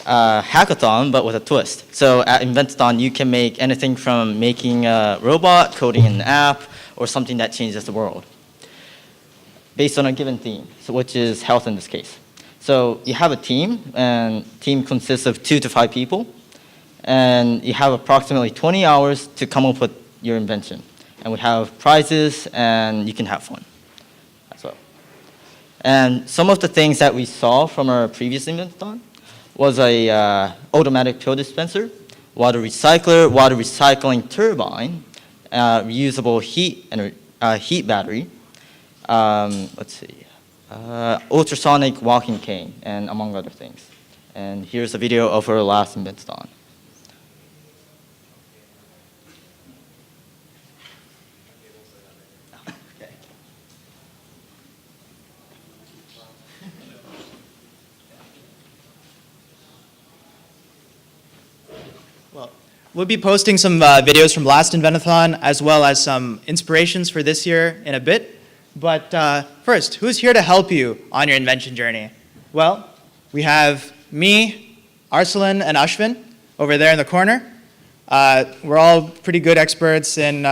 hackathon, but with a twist. So at Inventathon, you can make anything from making a robot, coding an app, or something that changes the world based on a given theme, so which is health in this case. So you have a team, and team consists of 2 to 5 people, and you have approximately 20 hours to come up with your invention. And we have prizes, and you can have fun as well. And some of the things that we saw from our previous Inventathon was a automatic pill dispenser, water recycler, water recycling turbine, reusable heat battery, ultrasonic walking cane, and among other things. And here's a video of our last Inventathon. We'll be posting some videos from last Inventathon as well as some inspirations for this year in a bit. But first, who's here to help you on your invention journey? Well, we have me, Arsalan, and Ashwin over there in the corner. We're all pretty good experts in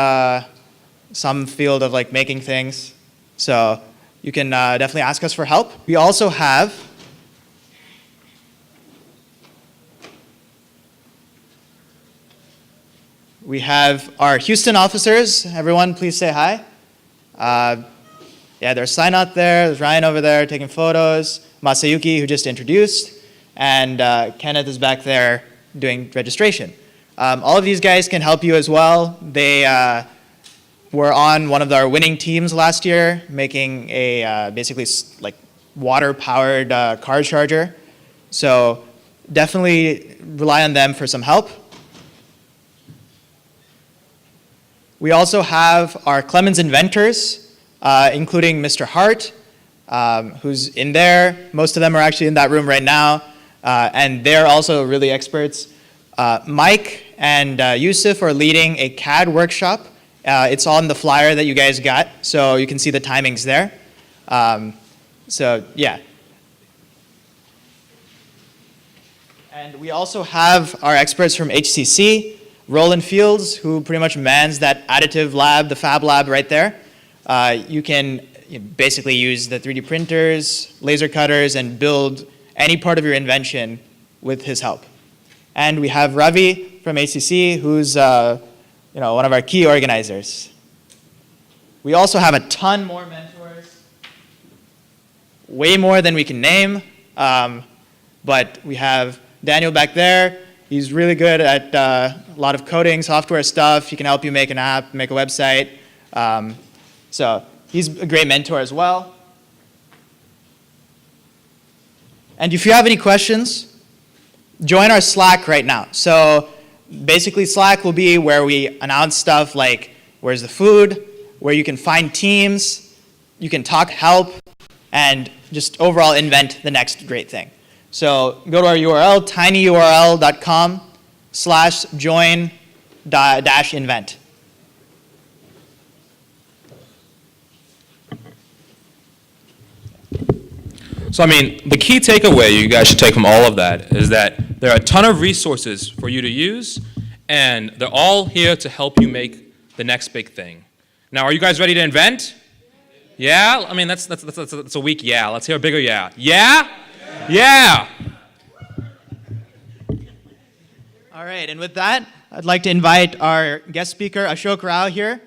some field of like making things. So you can definitely ask us for help. We also have our Houston officers. Everyone, please say hi. Yeah, there's Sainath there, there's Ryan over there taking photos, Masayuki, who just introduced, and Kenneth is back there doing registration. All of these guys can help you as well. They were on one of our winning teams last year, making a basically like water-powered car charger. So definitely rely on them for some help. We also have our Clemens inventors, including Mr. Hart, who's in there. Most of them are actually in that room right now, and they're also really experts. Mike and Yusuf are leading a CAD workshop. It's on the flyer that you guys got, so you can see the timings there. So yeah. And we also have our experts from HCC, Roland Fields, who pretty much mans that additive lab, the fab lab right there. You can basically use the 3D printers, laser cutters, and build any part of your invention with his help. And we have Ravi from HCC, who's one of our key organizers. We also have a ton more mentors, way more than we can name. But we have Daniel back there. He's really good at a lot of coding, software stuff. He can help you make an app, make a website. So he's a great mentor as well. And if you have any questions, join our Slack right now. So basically Slack will be where we announce stuff like where's the food, where you can find teams, you can talk help, and just overall invent the next great thing. So go to our URL, tinyurl.com/join-invent. So, I mean, the key takeaway you guys should take from all of that is that there are a ton of resources for you to use, and they're all here to help you make the next big thing. Now, are you guys ready to invent? Yeah? I mean, that's a weak yeah. Let's hear a bigger yeah. Yeah? Yeah! All right, and with that, I'd like to invite our guest speaker, Ashok Rao, here.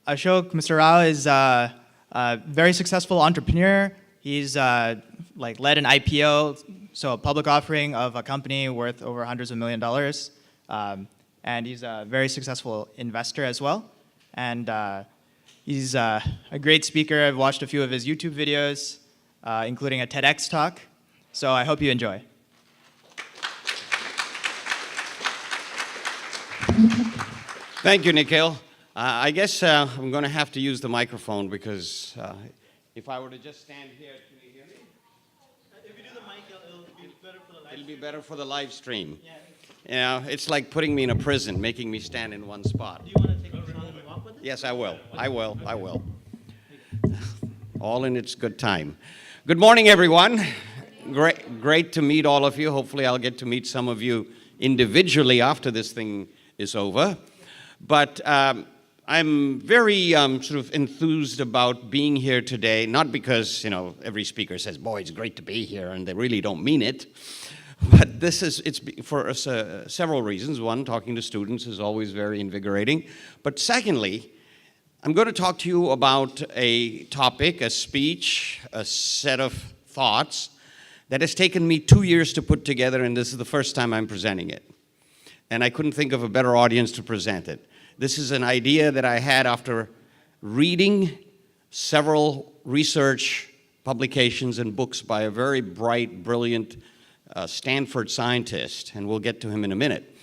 Ashok, Mr. Rao is a very successful entrepreneur. He's led an IPO, so a public offering of a company worth over hundreds of $millions. And he's a very successful investor as well. And he's a great speaker. I've watched a few of his YouTube videos, including a TEDx talk. So I hope you enjoy. Thank you, Nikhil. I guess I'm going to have to use the microphone because if I were to just stand here, can you hear me? If you do the mic, it'll be better for the live It'll be better for the live stream. Yeah. Yeah, it's like putting me in a prison, making me stand in one spot. Do you want to take a shot and walk with it? Yes, I will. I will. All in its good time. Good morning, everyone. Great to meet all of you. Hopefully, I'll get to meet some of you individually after this thing is over. But I'm very sort of enthused about being here today, not because, every speaker says, boy, it's great to be here, and they really don't mean it. But it's for us, several reasons. One, talking to students is always very invigorating. But secondly, I'm going to talk to you about a topic, a speech, a set of thoughts that has taken me 2 years to put together, and this is the first time I'm presenting it. And I couldn't think of a better audience to present it. This is an idea that I had after reading several research publications and books by a very bright, brilliant Stanford scientist, and we'll get to him in a minute.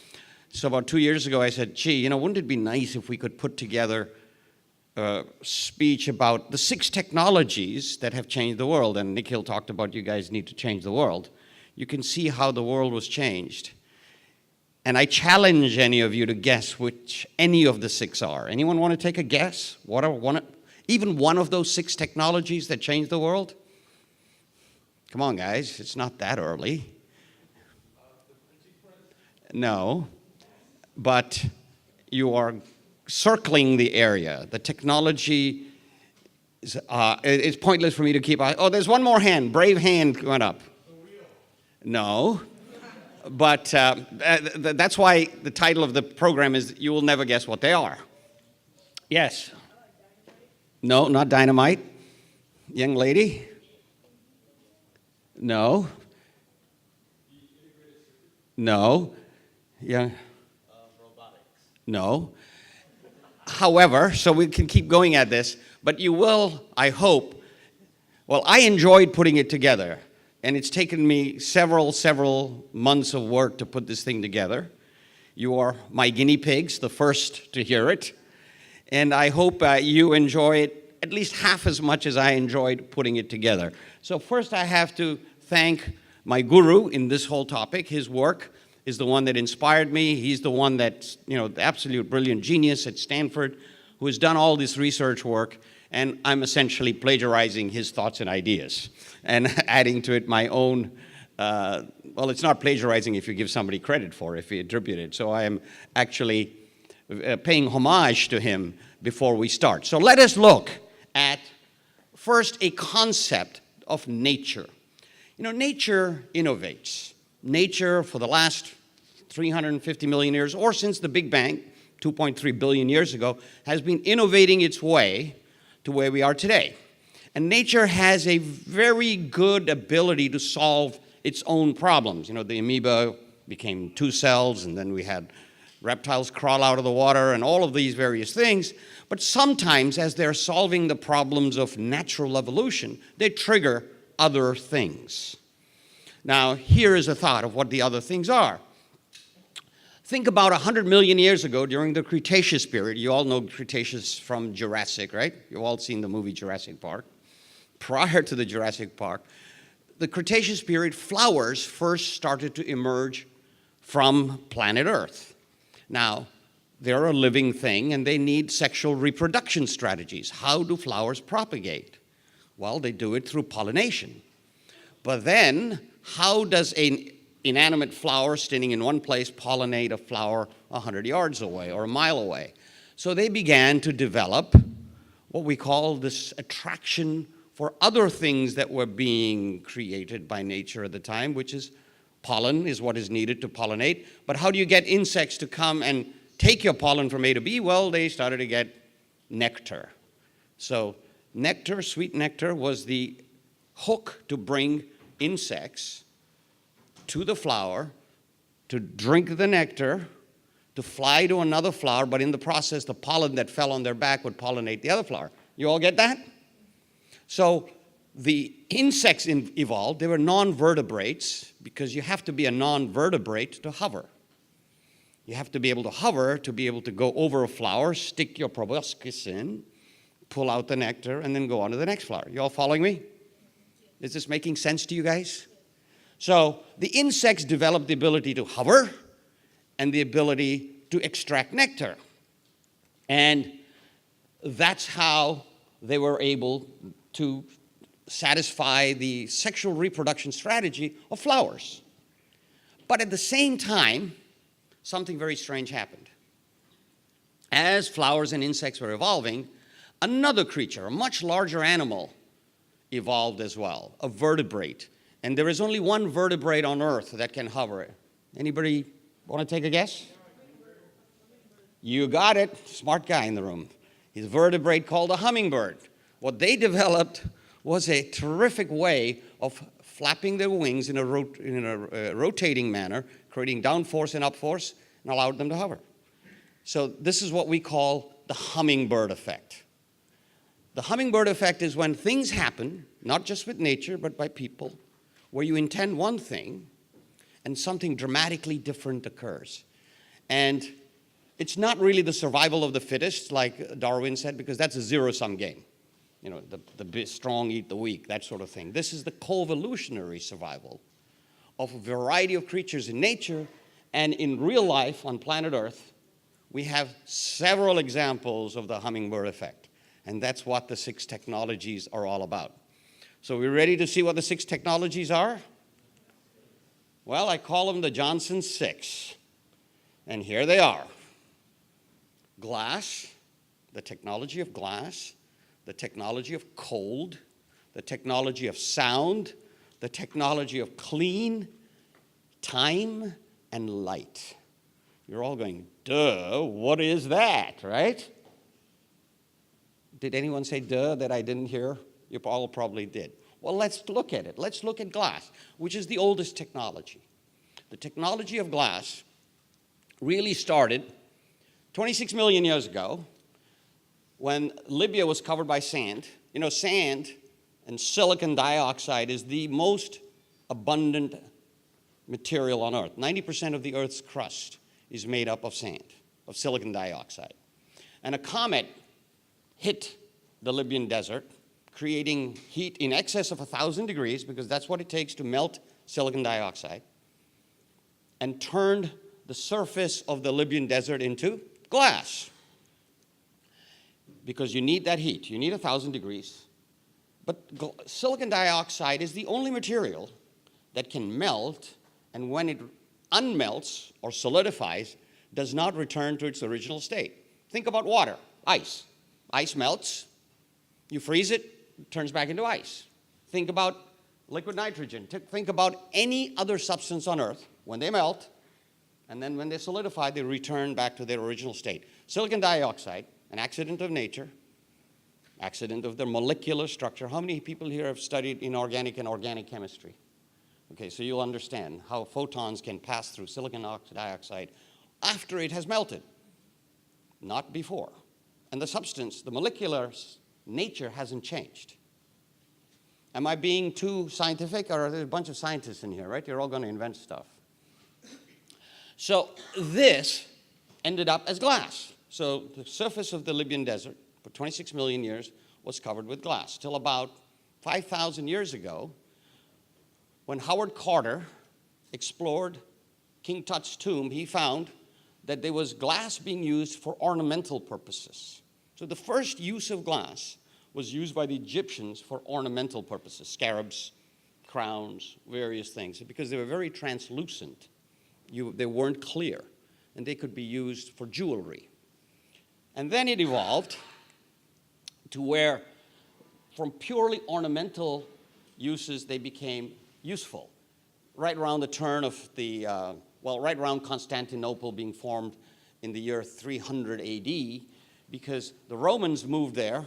So about 2 years ago, I said, gee, wouldn't it be nice if we could put together a speech about the 6 technologies that have changed the world? And Nikhil talked about you guys need to change the world. You can see how the world was changed. And I challenge any of you to guess which any of the 6 are. Anyone want to take a guess? What are even one of those 6 technologies that changed the world? Come on, guys, it's not that early. No, but you are circling the area. The technology is, it's pointless for me to keep. Oh, there's one more hand. Brave hand went up. No, but that's why the title of the program is "You Will Never Guess What They Are." Yes. No, not dynamite. Young lady. No. No. Yeah. Robotics. No. However, so we can keep going at this, but you will, I hope, well, I enjoyed putting it together, and it's taken me several months of work to put this thing together. You are my guinea pigs, the first to hear it, and I hope you enjoy it at least half as much as I enjoyed putting it together. So first I have to thank my guru in this whole topic. His work is the one that inspired me. He's the one that's, the absolute brilliant genius at Stanford who has done all this research work, and I'm essentially plagiarizing his thoughts and ideas and adding to it my own, well, it's not plagiarizing if you give somebody credit for it, if you attribute it. So I am actually paying homage to him before we start. So let us look at first a concept of nature. Nature innovates. Nature, for the last 350 million years, or since the Big Bang, 2.3 billion years ago, has been innovating its way to where we are today. And nature has a very good ability to solve its own problems. The amoeba became 2 cells, and then we had reptiles crawl out of the water, and all of these various things. But sometimes, as they're solving the problems of natural evolution, they trigger other things. Now, here is a thought of what the other things are. Think about 100 million years ago during the Cretaceous period. You all know Cretaceous from Jurassic, right? You've all seen the movie Jurassic Park. Prior to the Jurassic Park, the Cretaceous period, flowers first started to emerge from planet Earth. Now, they're a living thing, and they need sexual reproduction strategies. How do flowers propagate? Well, they do it through pollination. But then, how does an inanimate flower standing in one place pollinate a flower 100 yards away or a mile away? So they began to develop what we call this attraction for other things that were being created by nature at the time, which is pollen is what is needed to pollinate. But how do you get insects to come and take your pollen from A to B? Well, they started to get nectar. So nectar, sweet nectar, was the hook to bring insects to the flower, to drink the nectar, to fly to another flower, but in the process, the pollen that fell on their back would pollinate the other flower. You all get that? So the insects evolved. They were non-vertebrates because you have to be a non-vertebrate to hover. You have to be able to hover to be able to go over a flower, stick your proboscis in, pull out the nectar, and then go on to the next flower. You all following me? Is this making sense to you guys? So the insects developed the ability to hover and the ability to extract nectar. And that's how they were able to satisfy the sexual reproduction strategy of flowers. But at the same time, something very strange happened. As flowers and insects were evolving, another creature, a much larger animal, evolved as well, a vertebrate. And there is only one vertebrate on Earth that can hover. Anybody want to take a guess? You got it. Smart guy in the room. He's a vertebrate called a hummingbird. What they developed was a terrific way of flapping their wings in a rotating manner, creating downforce and upforce, and allowed them to hover. So this is what we call the hummingbird effect. The hummingbird effect is when things happen, not just with nature, but by people, where you intend one thing and something dramatically different occurs. And it's not really the survival of the fittest, like Darwin said, because that's a zero-sum game. You know, the strong eat the weak, that sort of thing. This is the co-evolutionary survival of a variety of creatures in nature, and in real life on planet Earth, we have several examples of the hummingbird effect. And that's what the 6 technologies are all about. So we're ready to see what the 6 technologies are? Well, I call them the Johnson 6. And here they are. Glass, the technology of glass, the technology of cold, the technology of sound, the technology of clean, time, and light. You're all going, duh, what is that, right? Did anyone say duh that I didn't hear? You all probably did. Well, let's look at it. Let's look at glass, which is the oldest technology. The technology of glass really started 26 million years ago when Libya was covered by sand. You know, sand and silicon dioxide is the most abundant material on Earth. 90% of the Earth's crust is made up of sand, of silicon dioxide. And a comet hit the Libyan desert, creating heat in excess of 1,000 degrees, because that's what it takes to melt silicon dioxide, and turned the surface of the Libyan desert into glass. Because you need that heat. You need 1,000 degrees. But silicon dioxide is the only material that can melt, and when it unmelts or solidifies, does not return to its original state. Think about water, ice. Ice melts, you freeze it, it turns back into ice. Think about liquid nitrogen. Think about any other substance on Earth. When they melt, and then when they solidify, they return back to their original state. Silicon dioxide, an accident of nature, accident of their molecular structure. How many people here have studied inorganic and organic chemistry? Okay, so you'll understand how photons can pass through silicon dioxide after it has melted, not before. And the substance, the molecular nature hasn't changed. Am I being too scientific, or are there a bunch of scientists in here, right? You're all going to invent stuff. So this ended up as glass. So the surface of the Libyan desert for 26 million years was covered with glass, till about 5,000 years ago, when Howard Carter explored King Tut's tomb, he found that there was glass being used for ornamental purposes. So the first use of glass was used by the Egyptians for ornamental purposes, scarabs, crowns, various things, because they were very translucent. They weren't clear, and they could be used for jewelry. And then it evolved to where, from purely ornamental uses, they became useful. Right around the turn of the, right around Constantinople being formed in the year 300 AD, because the Romans moved there,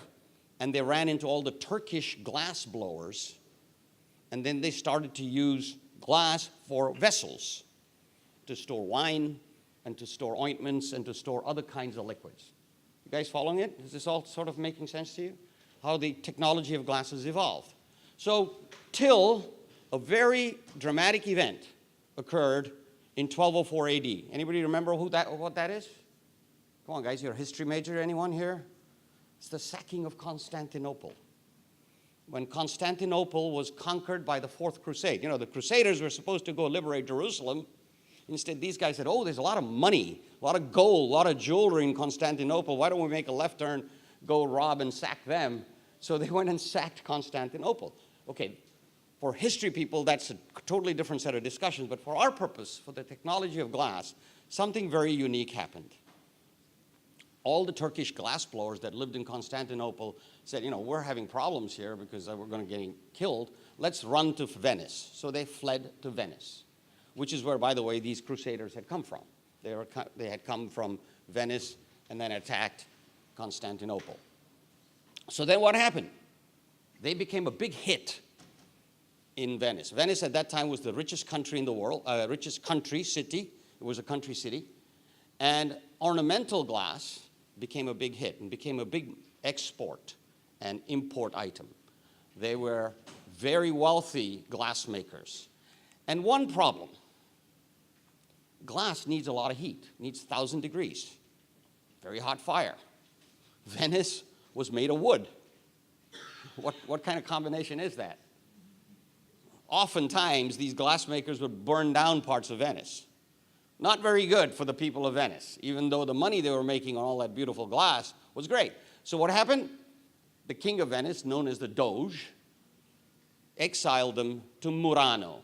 and they ran into all the Turkish glass blowers, and then they started to use glass for vessels, to store wine, and to store ointments, and to store other kinds of liquids. You guys following it? Is this all sort of making sense to you? How the technology of glass has evolved. So, till a very dramatic event occurred in 1204 AD. Anybody remember what that is? Come on, guys, you're a history major. Anyone here? It's the sacking of Constantinople. When Constantinople was conquered by the Fourth Crusade. You know, the Crusaders were supposed to go liberate Jerusalem. Instead, these guys said, oh, there's a lot of money, a lot of gold, a lot of jewelry in Constantinople. Why don't we make a left turn, go rob and sack them? So they went and sacked Constantinople. Okay, for history people, that's a totally different set of discussions. But for our purpose, for the technology of glass, something very unique happened. All the Turkish glass blowers that lived in Constantinople said, you know, we're having problems here because we're going to get killed. Let's run to Venice. So they fled to Venice, which is where, by the way, these crusaders had come from. They had come from Venice and then attacked Constantinople. So then what happened? They became a big hit in Venice. Venice at that time was the richest country in the world, richest country city. It was a country city. And ornamental glass became a big hit and became a big export and import item. They were very wealthy glassmakers. And one problem, glass needs a lot of heat, needs 1,000 degrees, very hot fire. Venice was made of wood. What kind of combination is that? Oftentimes, these glassmakers would burn down parts of Venice. Not very good for the people of Venice, even though the money they were making on all that beautiful glass was great. So what happened? The king of Venice, known as the Doge, exiled them to Murano,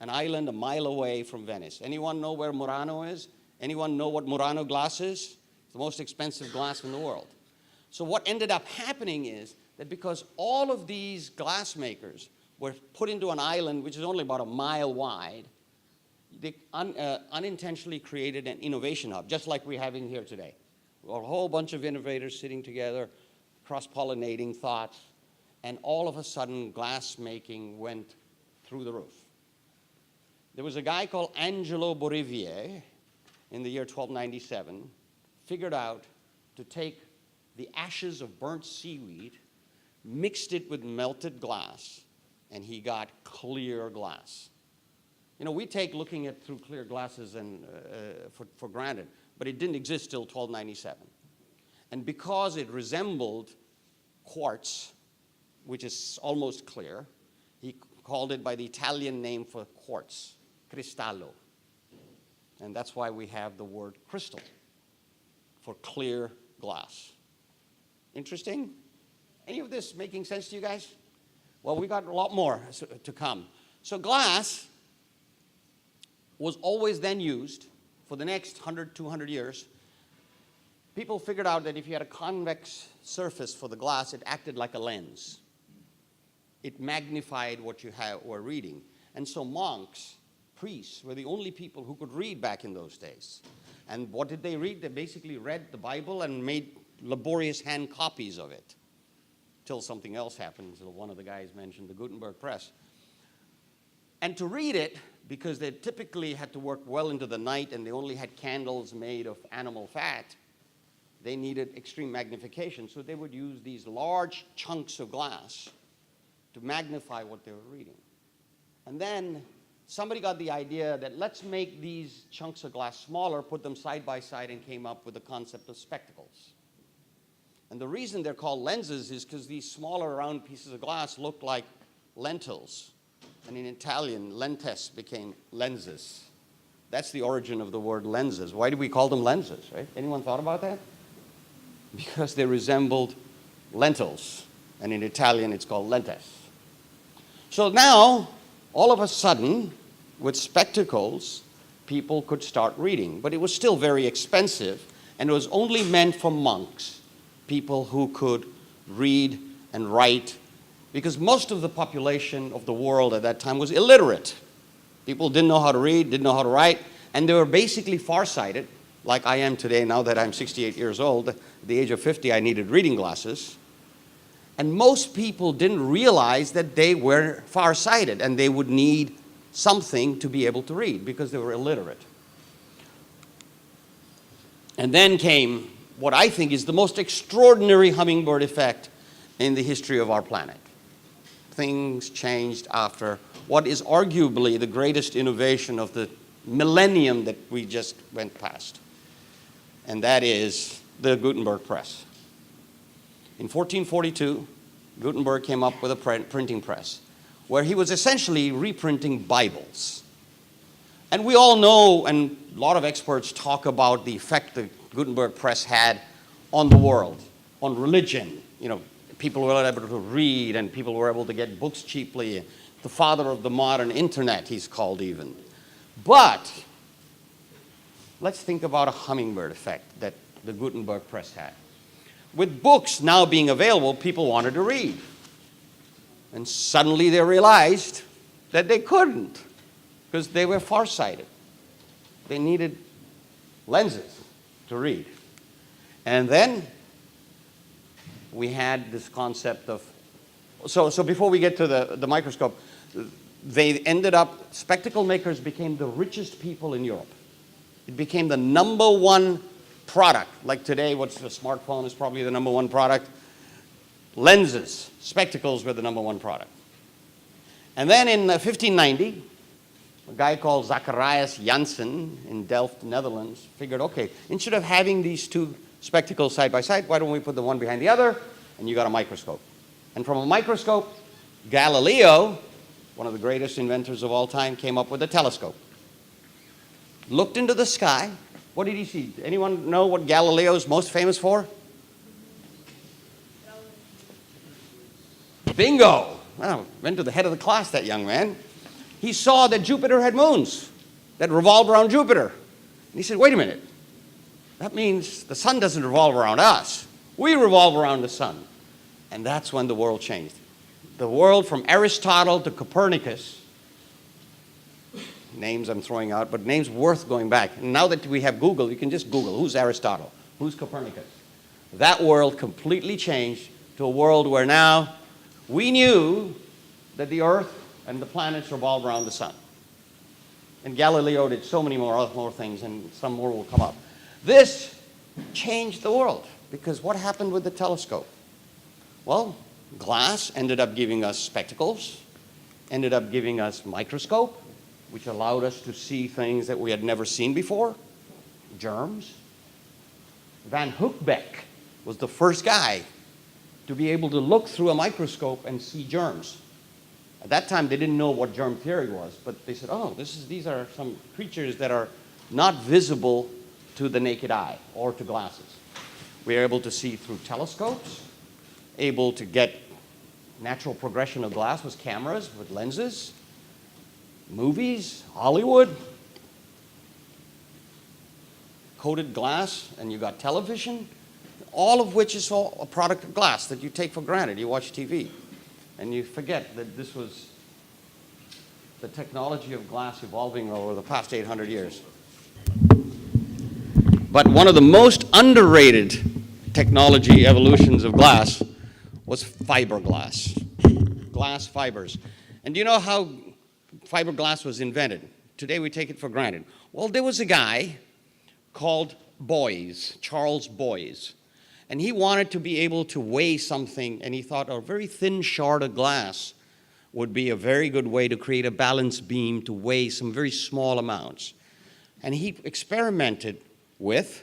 an island a mile away from Venice. Anyone know where Murano is? Anyone know what Murano glass is? It's the most expensive glass in the world. So what ended up happening is that because all of these glassmakers were put into an island which is only about a mile wide, they unintentionally created an innovation hub, just like we're having here today. A whole bunch of innovators sitting together, cross-pollinating thoughts, and all of a sudden, glass making went through the roof. There was a guy called Angelo Borivier in the year 1297, figured out to take the ashes of burnt seaweed, mixed it with melted glass, and he got clear glass. You know, we take looking at through clear glasses and for granted, but it didn't exist till 1297. And because it resembled quartz, which is almost clear, he called it by the Italian name for quartz, cristallo. And that's why we have the word crystal for clear glass. Interesting? Any of this making sense to you guys? Well, we got a lot more to come. So glass was always then used for the next 100, 200 years. People figured out that if you had a convex surface for the glass, it acted like a lens. It magnified what you were reading. And so monks, priests, were the only people who could read back in those days. And what did they read? They basically read the Bible and made laborious hand copies of it, till something else happened. So one of the guys mentioned the Gutenberg Press. And to read it, because they typically had to work well into the night and they only had candles made of animal fat, they needed extreme magnification. So they would use these large chunks of glass to magnify what they were reading. And then somebody got the idea that let's make these chunks of glass smaller, put them side by side, and came up with the concept of spectacles. And the reason they're called lenses is because these smaller round pieces of glass look like lentils. And in Italian, lentes became lenses. That's the origin of the word lenses. Why do we call them lenses, right? Anyone thought about that? Because they resembled lentils. And in Italian, it's called lentes. So now, all of a sudden, with spectacles, people could start reading. But it was still very expensive, and it was only meant for monks, people who could read and write, because most of the population of the world at that time was illiterate. People didn't know how to read, didn't know how to write, and they were basically farsighted, like I am today. Now that I'm 68 years old, at the age of 50, I needed reading glasses. And most people didn't realize that they were farsighted, and they would need something to be able to read because they were illiterate. And then came what I think is the most extraordinary hummingbird effect in the history of our planet. Things changed after what is arguably the greatest innovation of the millennium that we just went past. And that is the Gutenberg Press. In 1442, Gutenberg came up with a printing press where he was essentially reprinting Bibles. And we all know, and a lot of experts talk about the effect the Gutenberg Press had on the world, on religion. You know, people were able to read and people were able to get books cheaply. The father of the modern internet, he's called even. But let's think about a hummingbird effect that the Gutenberg Press had. With books now being available, people wanted to read. And suddenly they realized that they couldn't because they were farsighted. They needed lenses to read. And then we had this concept of, so before we get to the microscope, they ended up, spectacle makers became the richest people in Europe. It became the #1 product. Like today, what's the smartphone is probably the #1 product. Lenses, spectacles were the #1 product. And then in 1590, a guy called Zacharias Janssen in Delft, Netherlands, figured, okay, instead of having these two spectacles side by side, why don't we put the one behind the other? And you got a microscope. And from a microscope, Galileo, one of the greatest inventors of all time, came up with a telescope. Looked into the sky. What did he see? Anyone know what Galileo's most famous for? Bingo! Well, went to the head of the class, that young man. He saw that Jupiter had moons that revolved around Jupiter. And he said, wait a minute. That means the sun doesn't revolve around us. We revolve around the sun. And that's when the world changed. The world from Aristotle to Copernicus, names I'm throwing out, but names worth going back. And now that we have Google, you can just Google, who's Aristotle? Who's Copernicus? That world completely changed to a world where now we knew that the Earth and the planets revolve around the sun. And Galileo did so many more things, and some more will come up. This changed the world, because what happened with the telescope? Well, glass ended up giving us spectacles, ended up giving us microscope, which allowed us to see things that we had never seen before, germs. Van Hoekbeek was the first guy to be able to look through a microscope and see germs. At that time, they didn't know what germ theory was, but they said, oh, these are some creatures that are not visible to the naked eye or to glasses. We are able to see through telescopes, able to get natural progression of glass with cameras, with lenses, movies, Hollywood, coated glass, and you got television, all of which is all a product of glass that you take for granted. You watch TV, and you forget that this was the technology of glass evolving over the past 800 years. But one of the most underrated technology evolutions of glass was fiberglass, glass fibers. And do you know how fiberglass was invented? Today we take it for granted. Well, there was a guy called Boyes, Charles Boyes, and he wanted to be able to weigh something, and he thought a very thin shard of glass would be a very good way to create a balance beam to weigh some very small amounts. And he experimented with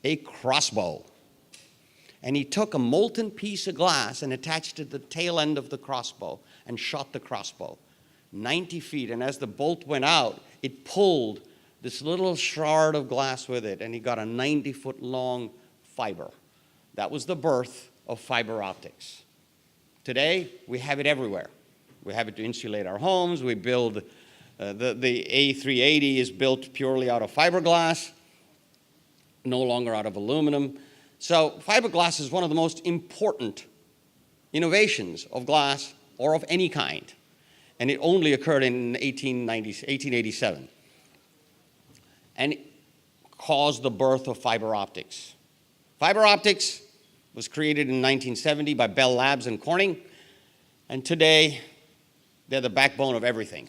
a crossbow. And he took a molten piece of glass and attached it to the tail end of the crossbow and shot the crossbow 90 feet. And as the bolt went out, it pulled this little shard of glass with it, and he got a 90-foot long fiber. That was the birth of fiber optics. Today, we have it everywhere. We have it to insulate our homes. We build, the A380 is built purely out of fiberglass, no longer out of aluminum. So fiberglass is one of the most important innovations of glass or of any kind. And it only occurred in 1887. And it caused the birth of fiber optics. Fiber optics was created in 1970 by Bell Labs and Corning. And today, they're the backbone of everything.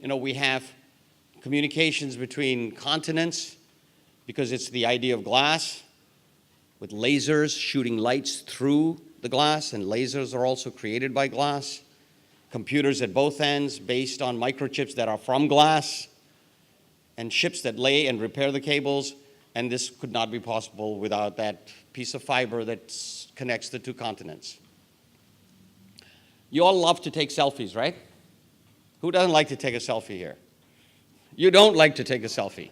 You know, we have communications between continents because it's the idea of glass, with lasers shooting lights through the glass, and lasers are also created by glass. computers at both ends based on microchips that are from glass, and ships that lay and repair the cables, and this could not be possible without that piece of fiber that connects the two continents. You all love to take selfies, right? Who doesn't like to take a selfie here? You don't like to take a selfie.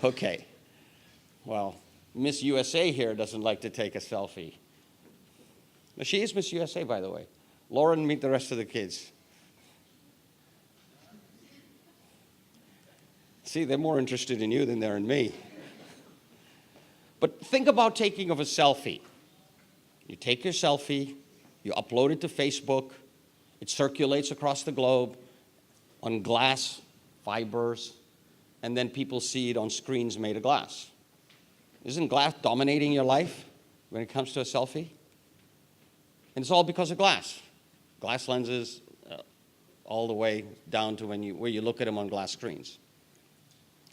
Okay. Well, Miss USA here doesn't like to take a selfie. Now, she is Miss USA, by the way. Lauren, meet the rest of the kids. See, they're more interested in you than they're in me. But think about taking of a selfie. You take your selfie, you upload it to Facebook, it circulates across the globe on glass fibers, and then people see it on screens made of glass. Isn't glass dominating your life when it comes to a selfie? And it's all because of glass. Glass lenses all the way down to where you look at them on glass screens.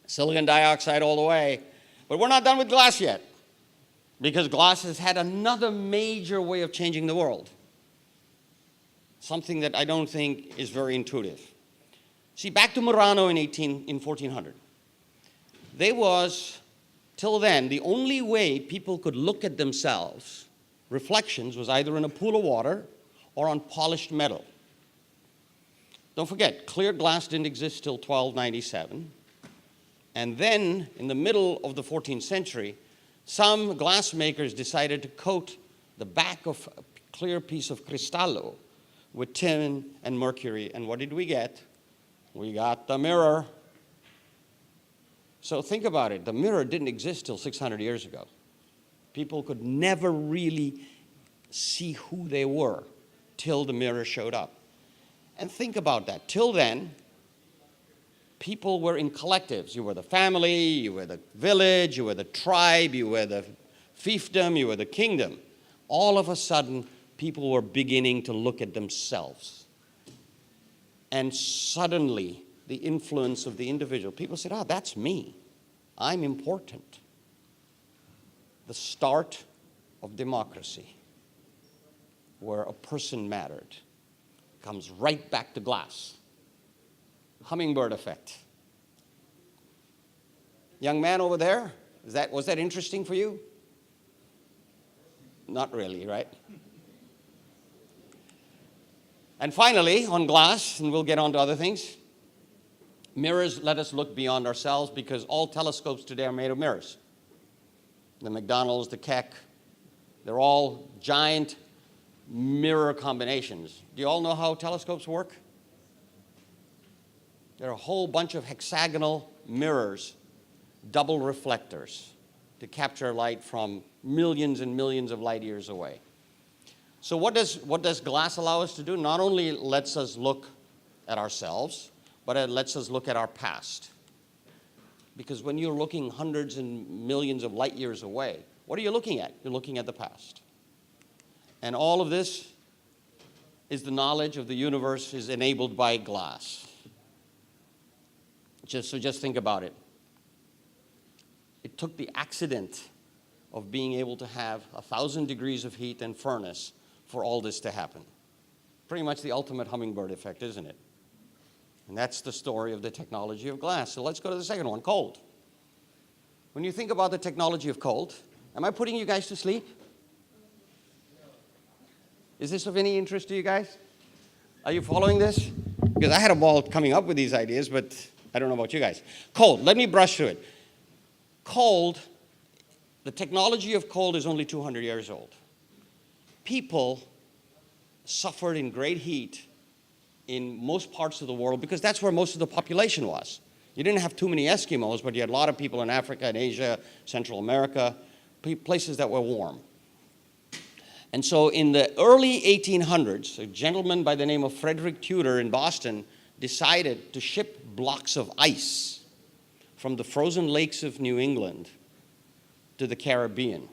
Silicon dioxide all the way. But we're not done with glass yet, because glass has had another major way of changing the world. Something that I don't think is very intuitive. See, back to Murano in 1400. There was, till then, the only way people could look at themselves, reflections, was either in a pool of water or on polished metal. Don't forget, clear glass didn't exist till 1297. And then, in the middle of the 14th century, some glassmakers decided to coat the back of a clear piece of cristallo with tin and mercury. And what did we get? We got the mirror. So think about it. The mirror didn't exist till 600 years ago. People could never really see who they were till the mirror showed up. And think about that. Till then, people were in collectives. You were the family, you were the village, you were the tribe, you were the fiefdom, you were the kingdom. All of a sudden, people were beginning to look at themselves. And suddenly, the influence of the individual, people said, oh, that's me. I'm important. The start of democracy, where a person mattered, comes right back to glass. Hummingbird effect. Young man over there, was that interesting for you? Not really, right? And finally, on glass, and we'll get on to other things, mirrors let us look beyond ourselves, because all telescopes today are made of mirrors. The McDonald's, the Keck, they're all giant mirror combinations. Do you all know how telescopes work? There are a whole bunch of hexagonal mirrors, double reflectors, to capture light from millions and millions of light years away. So what does glass allow us to do? Not only lets us look at ourselves, but it lets us look at our past. Because when you're looking hundreds and millions of light years away, what are you looking at? You're looking at the past. And all of this is the knowledge of the universe is enabled by glass. So just think about it. It took the accident of being able to have 1,000 degrees of heat and furnace for all this to happen. Pretty much the ultimate hummingbird effect, isn't it? And that's the story of the technology of glass. So let's go to the second one, cold. When you think about the technology of cold, am I putting you guys to sleep? Is this of any interest to you guys? Are you following this? Because I had a ball coming up with these ideas, but I don't know about you guys. Cold, let me brush through it. Cold, the technology of cold is only 200 years old. People suffered in great heat in most parts of the world because that's where most of the population was. You didn't have too many Eskimos, but you had a lot of people in Africa and Asia, Central America, places that were warm. And so in the early 1800s, a gentleman by the name of Frederick Tudor in Boston decided to ship blocks of ice from the frozen lakes of New England to the Caribbean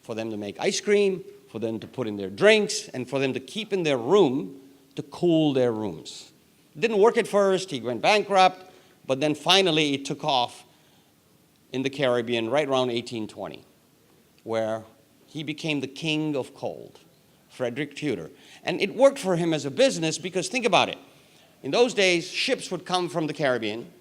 for them to make ice cream, for them to put in their drinks, and for them to keep in their room to cool their rooms. It didn't work at first. He went bankrupt, but then finally it took off in the Caribbean right around 1820, where he became the king of cold, Frederick Tudor. And it worked for him as a business because think about it. In those days, ships would come from the Caribbean,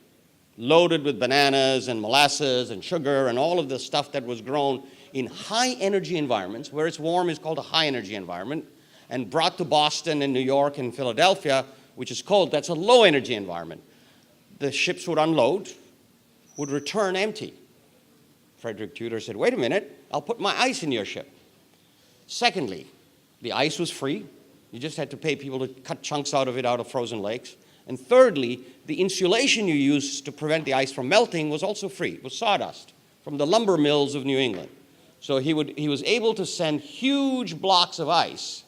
loaded with bananas and molasses and sugar and all of the stuff that was grown in high energy environments. Where it's warm is called a high energy environment, and brought to Boston and New York and Philadelphia, which is cold, that's a low energy environment. The ships would unload, would return empty. Frederick Tudor said, wait a minute, I'll put my ice in your ship. Secondly, the ice was free. You just had to pay people to cut chunks out of it out of frozen lakes. And thirdly, the insulation you used to prevent the ice from melting was also free. It was sawdust from the lumber mills of New England. So he was able to send huge blocks of ice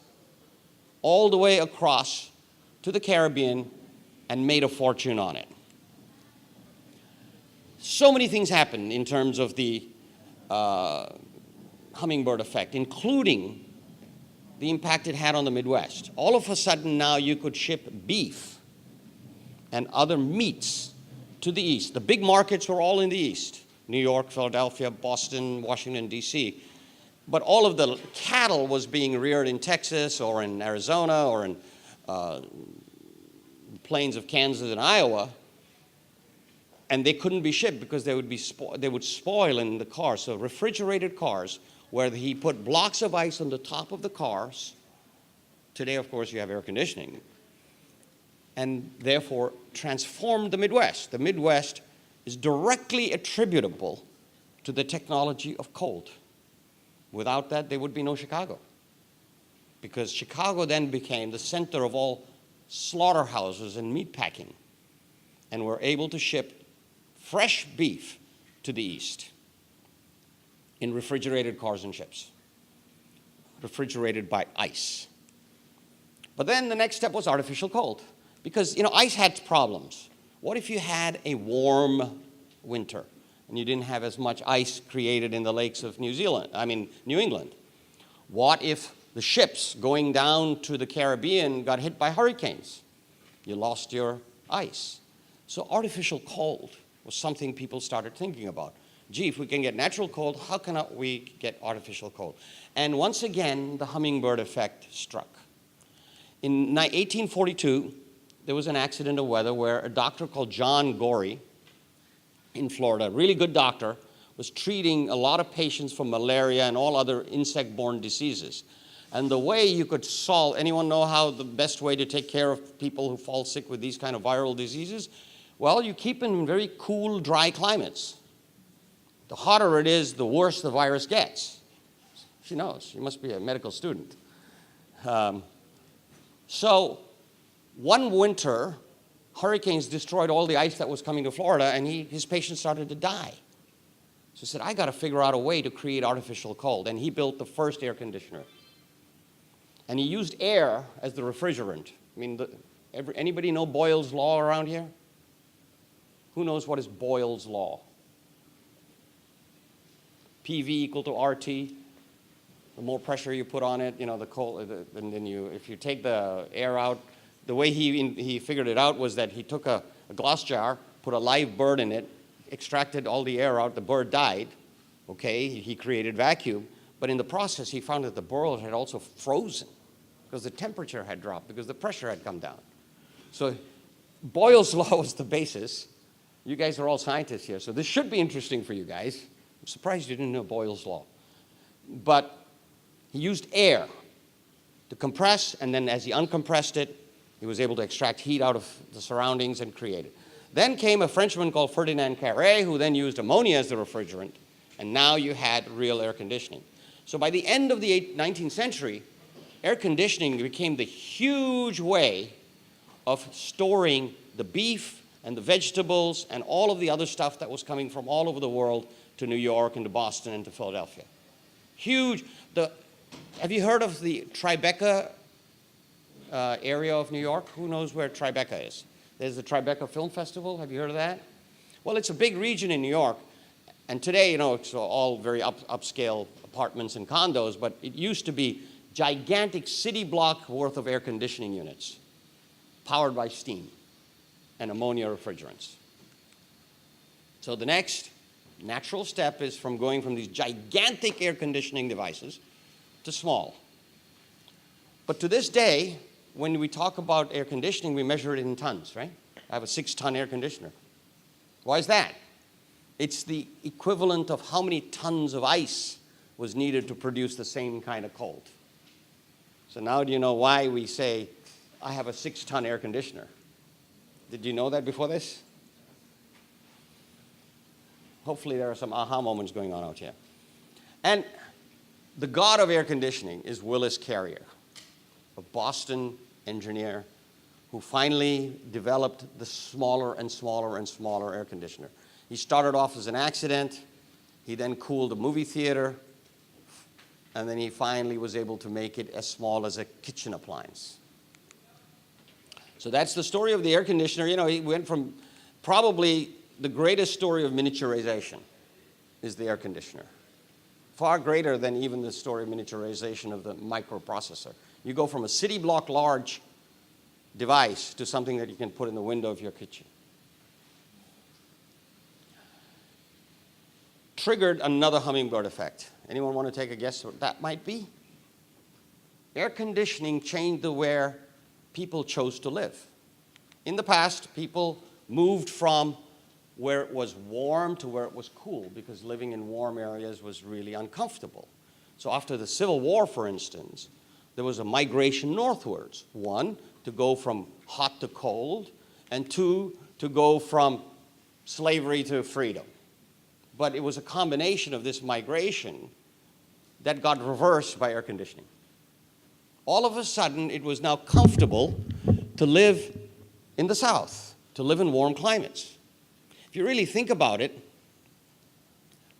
all the way across to the Caribbean and made a fortune on it. So many things happened in terms of the hummingbird effect, including the impact it had on the Midwest. All of a sudden now you could ship beef and other meats to the East. The big markets were all in the East: New York, Philadelphia, Boston, Washington, D.C. But all of the cattle was being reared in Texas or in Arizona or in the plains of Kansas and Iowa, and they couldn't be shipped because they would spoil in the car. So refrigerated cars, where he put blocks of ice on the top of the cars. Today, of course, you have air conditioning, and therefore transformed the Midwest. The Midwest is directly attributable to the technology of cold. Without that, there would be no Chicago, because Chicago then became the center of all slaughterhouses and meat packing, and were able to ship fresh beef to the East in refrigerated cars and ships, refrigerated by ice. But then the next step was artificial cold, because ice had problems. What if you had a warm winter and you didn't have as much ice created in the lakes of New England? What if the ships going down to the Caribbean got hit by hurricanes? You lost your ice. So artificial cold was something people started thinking about. Gee, if we can get natural cold, how can we get artificial cold? And once again, the hummingbird effect struck. In 1842, there was an accident of weather where a doctor called John Gorey in Florida, a really good doctor, was treating a lot of patients for malaria and all other insect-borne diseases. And the way you could solve, anyone know how the best way to take care of people who fall sick with these kind of viral diseases? Well, you keep them in very cool, dry climates. The hotter it is, the worse the virus gets. She knows. She must be a medical student. So one winter, hurricanes destroyed all the ice that was coming to Florida, and his patients started to die. So he said, I got to figure out a way to create artificial cold. And he built the first air conditioner. And he used air as the refrigerant. Anybody know Boyle's law around here? Who knows what is Boyle's law? PV equal to RT. The more pressure you put on it, the cold, and then if you take the air out, the way he figured it out was that he took a glass jar, put a live bird in it, extracted all the air out, the bird died, okay? He created vacuum, but in the process he found that the bird had also frozen because the temperature had dropped, because the pressure had come down. So Boyle's law was the basis. You guys are all scientists here, so this should be interesting for you guys. I'm surprised you didn't know Boyle's law. But he used air to compress, and then as he uncompressed it, he was able to extract heat out of the surroundings and create it. Then came a Frenchman called Ferdinand Carré, who then used ammonia as the refrigerant, and now you had real air conditioning. So by the end of the 19th century, air conditioning became the huge way of storing the beef and the vegetables and all of the other stuff that was coming from all over the world to New York and to Boston and to Philadelphia. Huge. Have you heard of the Tribeca area of New York? Who knows where Tribeca is? There's the Tribeca Film Festival. Have you heard of that? Well, it's a big region in New York. And today, it's all very upscale apartments and condos, but it used to be gigantic city block worth of air conditioning units powered by steam and ammonia refrigerants. So the next natural step is going from these gigantic air conditioning devices to small. But to this day, when we talk about air conditioning, we measure it in tons, right? I have a 6-ton air conditioner. Why is that? It's the equivalent of how many tons of ice was needed to produce the same kind of cold. So now do you know why we say, I have a 6-ton air conditioner? Did you know that before this? Hopefully there are some aha moments going on out here. And the god of air conditioning is Willis Carrier, a Boston engineer who finally developed the smaller and smaller and smaller air conditioner. He started off as an accident. He then cooled a movie theater. And then he finally was able to make it as small as a kitchen appliance. So that's the story of the air conditioner. You know, he went from probably the greatest story of miniaturization is the air conditioner. Far greater than even the story of miniaturization of the microprocessor. You go from a city block large device to something that you can put in the window of your kitchen. Triggered another hummingbird effect. Anyone want to take a guess what that might be? Air conditioning changed the where people chose to live. In the past, people moved from where it was warm to where it was cool because living in warm areas was really uncomfortable. So after the Civil War, for instance, there was a migration northwards. 1, to go from hot to cold, and 2, to go from slavery to freedom. But it was a combination of this migration that got reversed by air conditioning. All of a sudden, it was now comfortable to live in the South, to live in warm climates. If you really think about it,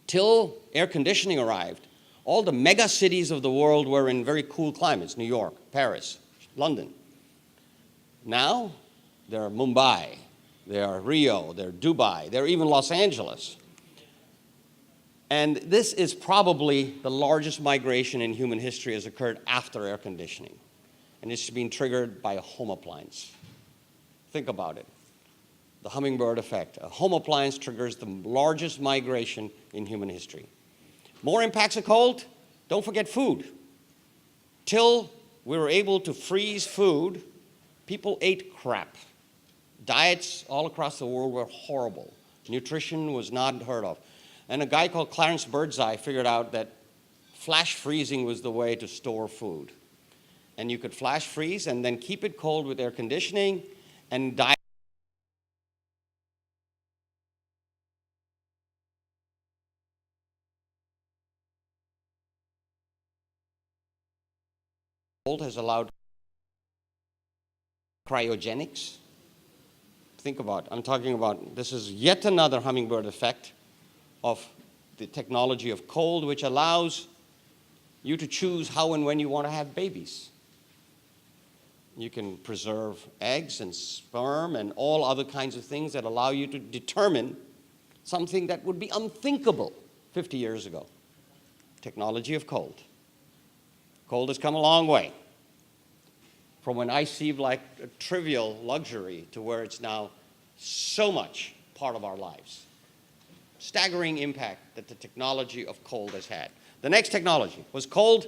till air conditioning arrived, all the mega cities of the world were in very cool climates, New York, Paris, London. Now, there are Mumbai, there are Rio, there are Dubai, there are even Los Angeles. And this is probably the largest migration in human history has occurred after air conditioning. And it's been triggered by a home appliance. Think about it. The hummingbird effect. A home appliance triggers the largest migration in human history. More impacts of cold? Don't forget food. Till we were able to freeze food, people ate crap. Diets all across the world were horrible. Nutrition was not heard of. And a guy called Clarence Birdseye figured out that flash freezing was the way to store food. And you could flash freeze and then keep it cold with air conditioning and diet. Cold has allowed cryogenics. Think about it. I'm talking about, this is yet another hummingbird effect of the technology of cold, which allows you to choose how and when you want to have babies. You can preserve eggs and sperm and all other kinds of things that allow you to determine something that would be unthinkable 50 years ago. Technology of cold. Cold has come a long way from when I seemed like a trivial luxury to where it's now so much part of our lives. Staggering impact that the technology of cold has had. The next technology, was cold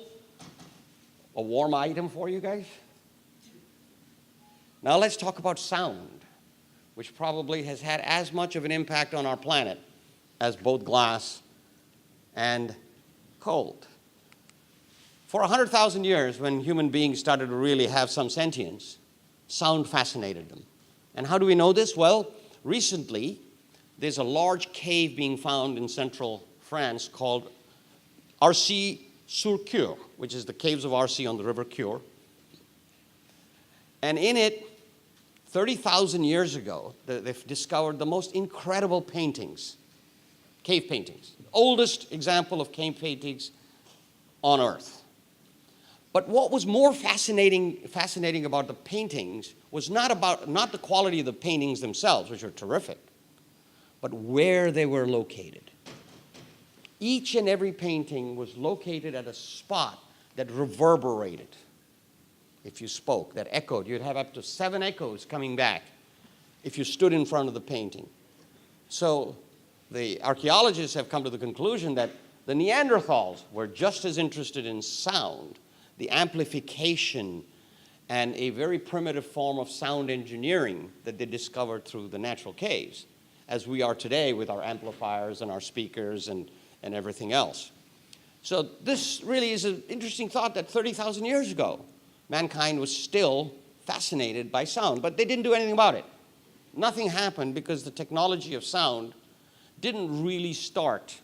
a warm item for you guys? Now let's talk about sound, which probably has had as much of an impact on our planet as both glass and cold. For 100,000 years, when human beings started to really have some sentience, sound fascinated them. And how do we know this? Well, recently, there's a large cave being found in central France called Arcy-sur-Cure, which is the caves of Arcy on the river Cure. And in it, 30,000 years ago, they've discovered the most incredible paintings, cave paintings, oldest example of cave paintings on Earth. But what was more fascinating about the paintings was not the quality of the paintings themselves, which are terrific, but where they were located. Each and every painting was located at a spot that reverberated. If you spoke, that echoed, you'd have up to 7 echoes coming back if you stood in front of the painting. So the archaeologists have come to the conclusion that the Neanderthals were just as interested in sound the amplification and a very primitive form of sound engineering that they discovered through the natural caves, as we are today with our amplifiers and our speakers and everything else. So this really is an interesting thought that 30,000 years ago, mankind was still fascinated by sound, but they didn't do anything about it. Nothing happened because the technology of sound didn't really start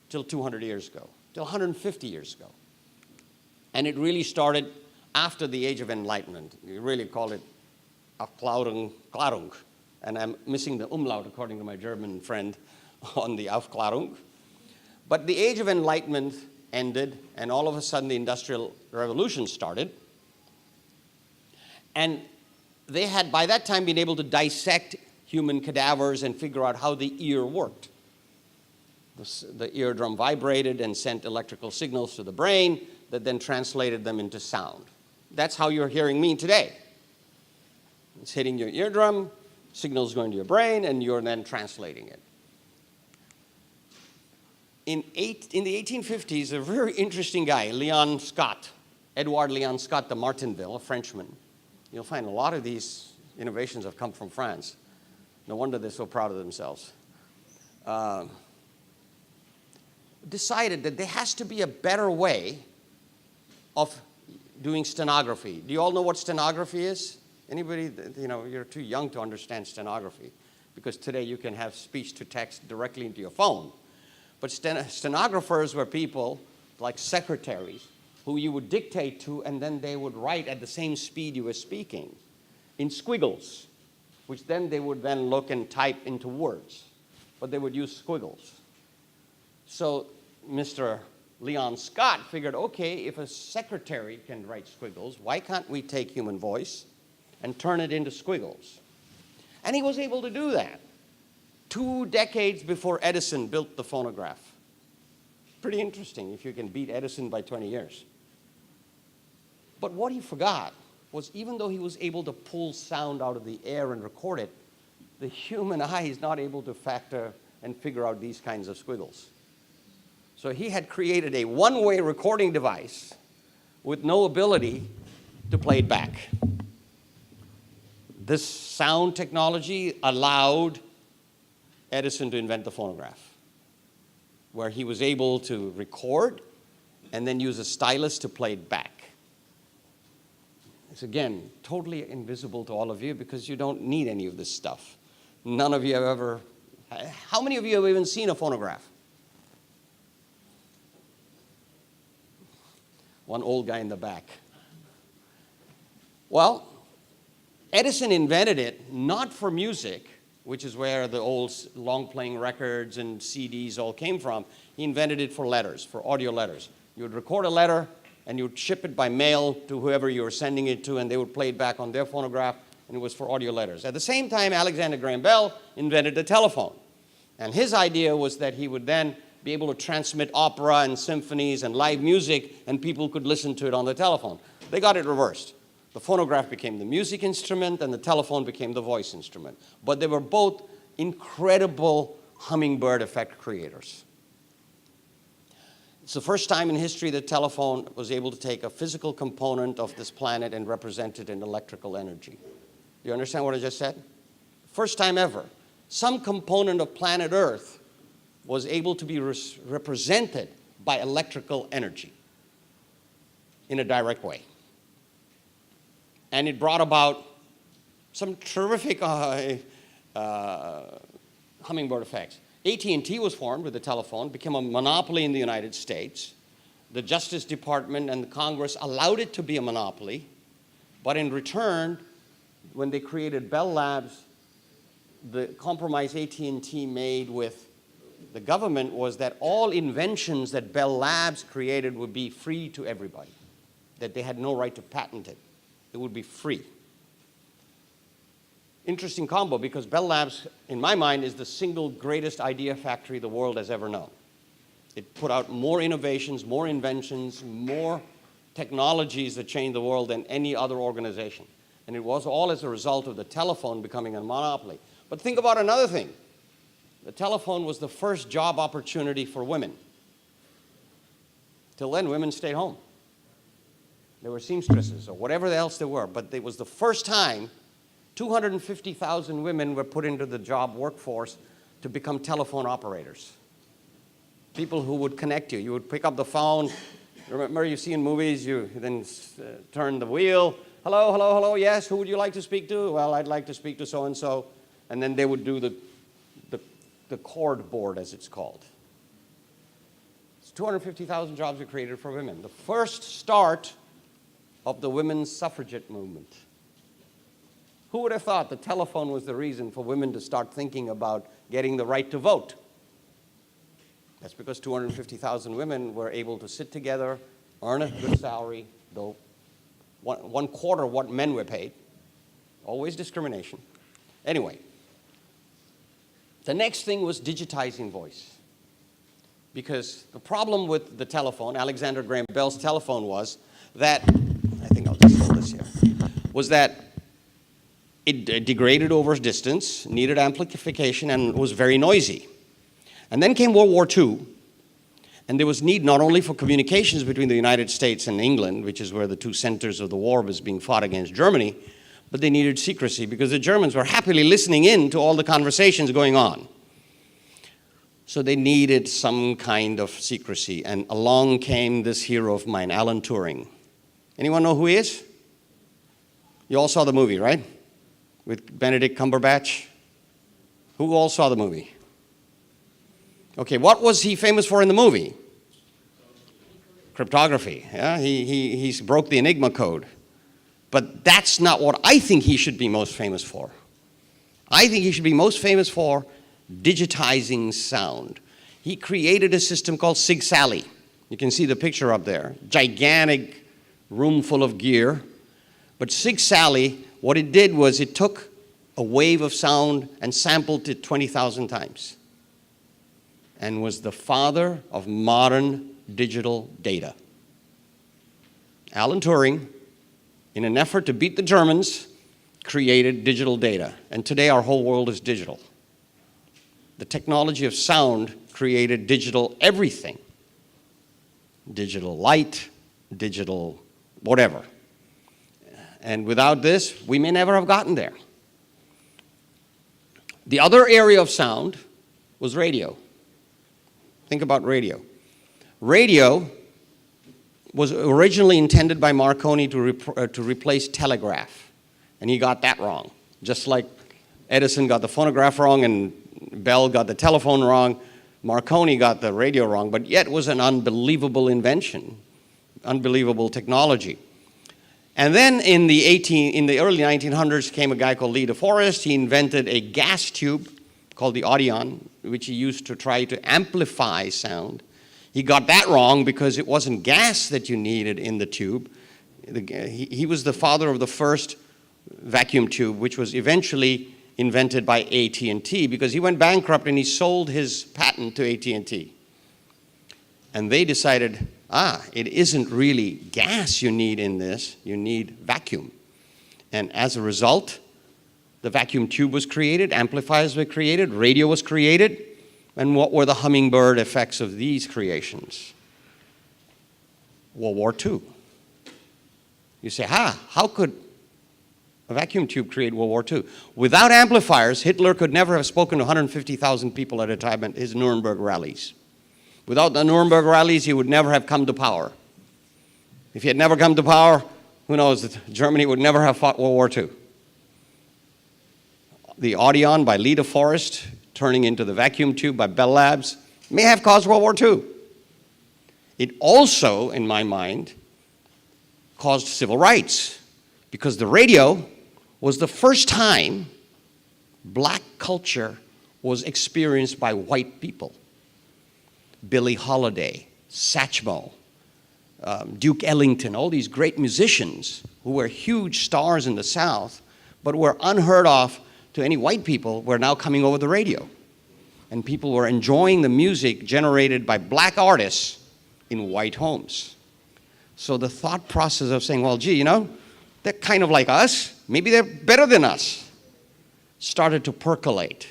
till 200 years ago, till 150 years ago. And it really started after the Age of Enlightenment. You really call it Aufklärung, and I'm missing the umlaut according to my German friend on the Aufklärung. But the Age of Enlightenment ended, and all of a sudden the Industrial Revolution started. And they had, by that time, been able to dissect human cadavers and figure out how the ear worked. The eardrum vibrated and sent electrical signals to the brain that then translated them into sound. That's how you're hearing me today. It's hitting your eardrum, signals going to your brain, and you're then translating it. In the 1850s, a very interesting guy, Leon Scott, Edward Leon Scott de Martinville, a Frenchman. You'll find a lot of these innovations have come from France. No wonder they're so proud of themselves. Decided that there has to be a better way of doing stenography. Do you all know what stenography is? Anybody, you're too young to understand stenography, because today you can have speech to text directly into your phone. But stenographers were people like secretaries who you would dictate to, and then they would write at the same speed you were speaking in squiggles, which then they would then look and type into words. But they would use squiggles. So Mr. Leon Scott figured, okay, if a secretary can write squiggles, why can't we take human voice and turn it into squiggles? And he was able to do that 2 decades before Edison built the phonograph. Pretty interesting if you can beat Edison by 20 years. But what he forgot was, even though he was able to pull sound out of the air and record it, the human eye is not able to factor and figure out these kinds of squiggles. So he had created a one-way recording device with no ability to play it back. This sound technology allowed Edison to invent the phonograph, where he was able to record and then use a stylus to play it back. It's, again, totally invisible to all of you because you don't need any of this stuff. None of you have ever... How many of you have even seen a phonograph? One old guy in the back. Well, Edison invented it not for music, which is where the old long-playing records and CDs all came from. He invented it for letters, for audio letters. You would record a letter, and you would ship it by mail to whoever you were sending it to, and they would play it back on their phonograph, and it was for audio letters. At the same time, Alexander Graham Bell invented the telephone. And his idea was that he would then be able to transmit opera and symphonies and live music, and people could listen to it on the telephone. They got it reversed. The phonograph became the music instrument, and the telephone became the voice instrument. But they were both incredible hummingbird effect creators. It's the first time in history that telephone was able to take a physical component of this planet and represent it in electrical energy. Do you understand what I just said? First time ever. Some component of planet Earth was able to be represented by electrical energy in a direct way. And it brought about some terrific hummingbird effects. AT&T was formed with the telephone, became a monopoly in the United States. The Justice Department and the Congress allowed it to be a monopoly, but in return, when they created Bell Labs, the compromise AT&T made with the government was that all inventions that Bell Labs created would be free to everybody, that they had no right to patent it. It would be free. Interesting combo, because Bell Labs, in my mind, is the single greatest idea factory the world has ever known. It put out more innovations, more inventions, more technologies that changed the world than any other organization. And it was all as a result of the telephone becoming a monopoly. But think about another thing. The telephone was the first job opportunity for women. Till then, women stayed home. They were seamstresses or whatever else they were, but it was the first time 250,000 women were put into the job workforce to become telephone operators. People who would connect you. You would pick up the phone. Remember, you see in movies, you then turn the wheel. Hello, hello, hello, yes, who would you like to speak to? Well, I'd like to speak to so-and-so. And then they would do the cord board, as it's called. 250,000 jobs were created for women. The first start of the women's suffragette movement. Who would have thought the telephone was the reason for women to start thinking about getting the right to vote? That's because 250,000 women were able to sit together, earn a good salary, though one quarter what men were paid. Always discrimination. Anyway, the next thing was digitizing voice. Because the problem with the telephone, Alexander Graham Bell's telephone, was that, I think I'll just hold this here, was that it degraded over distance, needed amplification, and was very noisy. And then came World War II, and there was need not only for communications between the United States and England, which is where the two centers of the war was being fought against Germany, but they needed secrecy because the Germans were happily listening in to all the conversations going on. So they needed some kind of secrecy, and along came this hero of mine, Alan Turing. Anyone know who he is? You all saw the movie, right? With Benedict Cumberbatch. Who all saw the movie? Okay, what was he famous for in the movie? Cryptography. Yeah, he broke the Enigma code. But that's not what I think he should be most famous for. I think he should be most famous for digitizing sound. He created a system called Sig Sally. You can see the picture up there. Gigantic room full of gear. But Sig Sally, what it did was it took a wave of sound and sampled it 20,000 times. And was the father of modern digital data. Alan Turing, in an effort to beat the Germans, created digital data. And today our whole world is digital. The technology of sound created digital everything. Digital light, digital whatever. And without this, we may never have gotten there. The other area of sound was radio. Think about radio. Radio was originally intended by Marconi to replace telegraph. And he got that wrong. Just like Edison got the phonograph wrong and Bell got the telephone wrong, Marconi got the radio wrong, but yet it was an unbelievable invention, unbelievable technology. And then in the early 1900s came a guy called Lee DeForest. He invented a gas tube called the Audion, which he used to try to amplify sound. He got that wrong because it wasn't gas that you needed in the tube. He was the father of the first vacuum tube, which was eventually invented by AT&T because he went bankrupt and he sold his patent to AT&T. And they decided, it isn't really gas you need in this, you need vacuum. And as a result, the vacuum tube was created, amplifiers were created, radio was created, and what were the hummingbird effects of these creations? World War II. You say, how could a vacuum tube create World War II? Without amplifiers, Hitler could never have spoken to 150,000 people at a time at his Nuremberg rallies. Without the Nuremberg rallies, he would never have come to power. If he had never come to power, who knows, Germany would never have fought World War II. The Audion by Lee DeForest, turning into the vacuum tube by Bell Labs, may have caused World War II. It also, in my mind, caused civil rights, because the radio was the first time black culture was experienced by white people. Billie Holiday, Satchmo, Duke Ellington, all these great musicians who were huge stars in the South, but were unheard of to any white people, were now coming over the radio. And people were enjoying the music generated by black artists in white homes. So the thought process of saying, well, gee, they're kind of like us, maybe they're better than us, started to percolate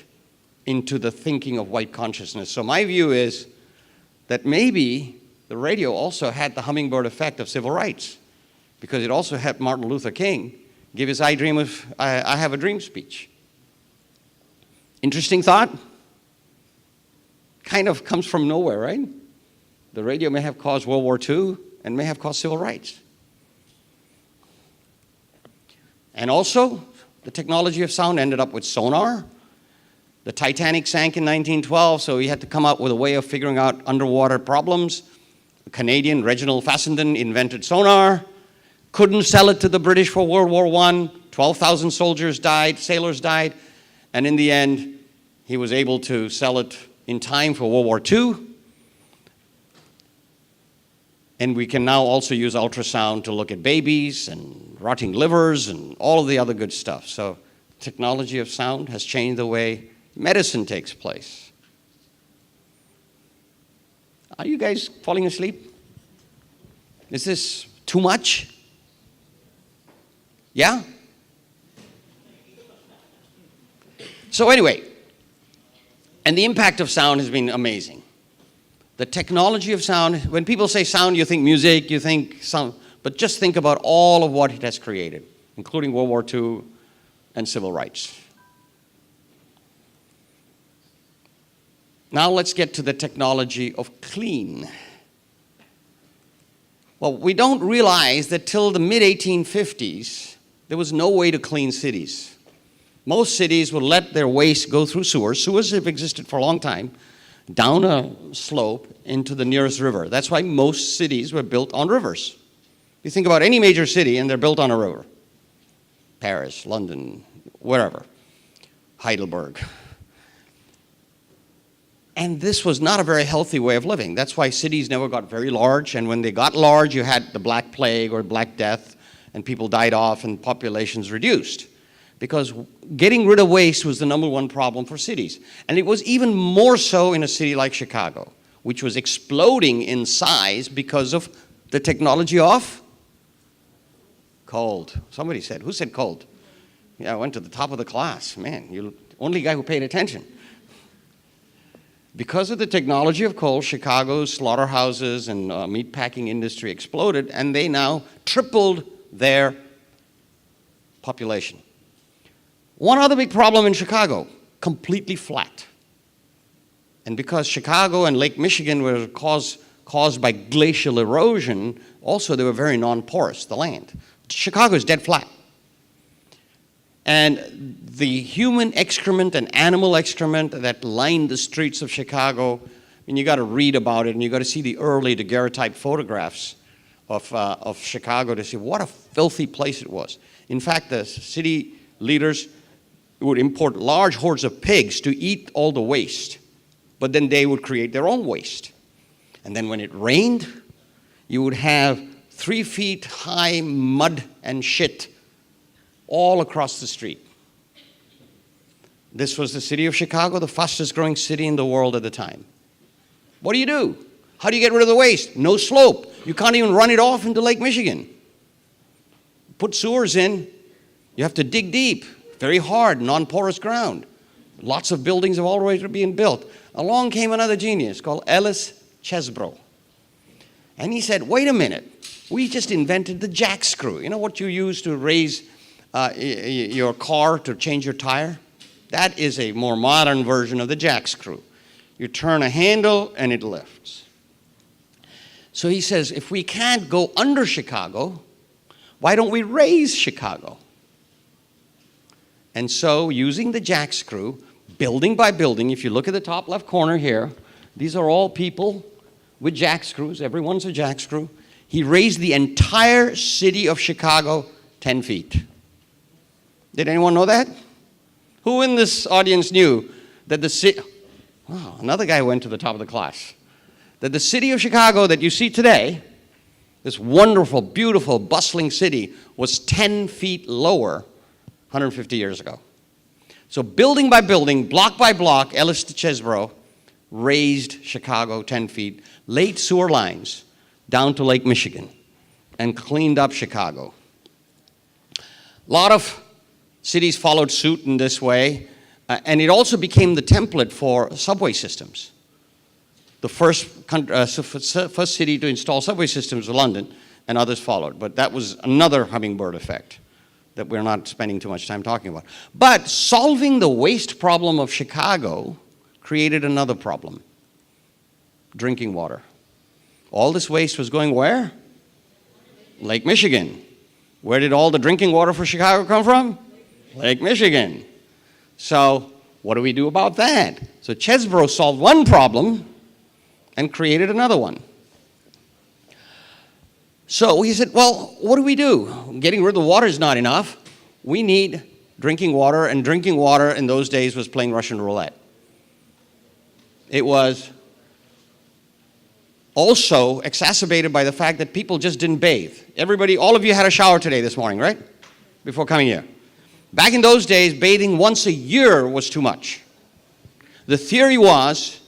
into the thinking of white consciousness. So my view is that maybe the radio also had the hummingbird effect of civil rights. because it also helped Martin Luther King give his I Have a Dream speech. Interesting thought? Kind of comes from nowhere, right? The radio may have caused World War II and may have caused civil rights. And also, the technology of sound ended up with sonar. The Titanic sank in 1912, so he had to come up with a way of figuring out underwater problems. The Canadian Reginald Fassenden invented sonar, couldn't sell it to the British for World War I. 12,000 soldiers died, sailors died, and in the end, he was able to sell it in time for World War II. And we can now also use ultrasound to look at babies and rotting livers and all of the other good stuff. So technology of sound has changed the way medicine takes place. Are you guys falling asleep? Is this too much? Yeah? So anyway, and the impact of sound has been amazing. The technology of sound, when people say sound, you think music, you think sound, but just think about all of what it has created, including World War II and civil rights. Now let's get to the technology of clean. Well, we don't realize that till the mid-1850s, there was no way to clean cities. Most cities would let their waste go through sewers. Sewers have existed for a long time, down a slope into the nearest river. That's why most cities were built on rivers. You think about any major city and they're built on a river. Paris, London, wherever. Heidelberg. And this was not a very healthy way of living. That's why cities never got very large, and when they got large, you had the Black Plague or Black Death, and people died off and populations reduced. Because getting rid of waste was the #1 problem for cities. And it was even more so in a city like Chicago, which was exploding in size because of the technology of cold. Somebody said, who said cold? Yeah, I went to the top of the class. Man, you're the only guy who paid attention. Because of the technology of coal, Chicago's slaughterhouses and meatpacking industry exploded, and they now tripled their population. One other big problem in Chicago, completely flat. And because Chicago and Lake Michigan were caused by glacial erosion, also they were very non-porous, the land. Chicago is dead flat. And the human excrement and animal excrement that lined the streets of Chicago, and you got to read about it, and you got to see the early daguerreotype photographs of Chicago to see what a filthy place it was. In fact, the city leaders would import large hordes of pigs to eat all the waste, but then they would create their own waste. And then when it rained, you would have 3 feet high mud and shit all across the street. This was the city of Chicago, the fastest growing city in the world at the time. What do? How do you get rid of the waste? No slope. You can't even run it off into Lake Michigan. Put sewers in, you have to dig deep, very hard, non-porous ground. Lots of buildings have already been built. Along came another genius called Ellis Chesbrough. And he said, wait a minute, we just invented the jack screw. You know what you use to raise your car to change your tire? That is a more modern version of the jack screw. You turn a handle and it lifts. So he says, if we can't go under Chicago, why don't we raise Chicago? And so using the jack screw, building by building, if you look at the top left corner here, these are all people with jack screws. Everyone's a jack screw. He raised the entire city of Chicago 10 feet. Did anyone know that? Who in this audience knew that the city, wow, another guy went to the top of the class, that the city of Chicago that you see today, this wonderful, beautiful, bustling city, was 10 feet lower 150 years ago. So building by building, block by block, Ellis Chesbrough raised Chicago 10 feet, laid sewer lines down to Lake Michigan, and cleaned up Chicago. A lot of cities followed suit in this way, and it also became the template for subway systems. The first city to install subway systems was London. and others followed. But that was another hummingbird effect that we're not spending too much time talking about. But solving the waste problem of Chicago created another problem: drinking water. All this waste was going where? Lake Michigan. Where did all the drinking water for Chicago come from? Lake Michigan. So what do we do about that? So Chesbrough solved one problem and created another one. So he said, well, what do we do? Getting rid of the water is not enough. We need drinking water, and drinking water in those days was playing Russian roulette. It was also exacerbated by the fact that people just didn't bathe. Everybody, all of you had a shower today this morning, right? Before coming here. Back in those days, bathing once a year was too much. The theory was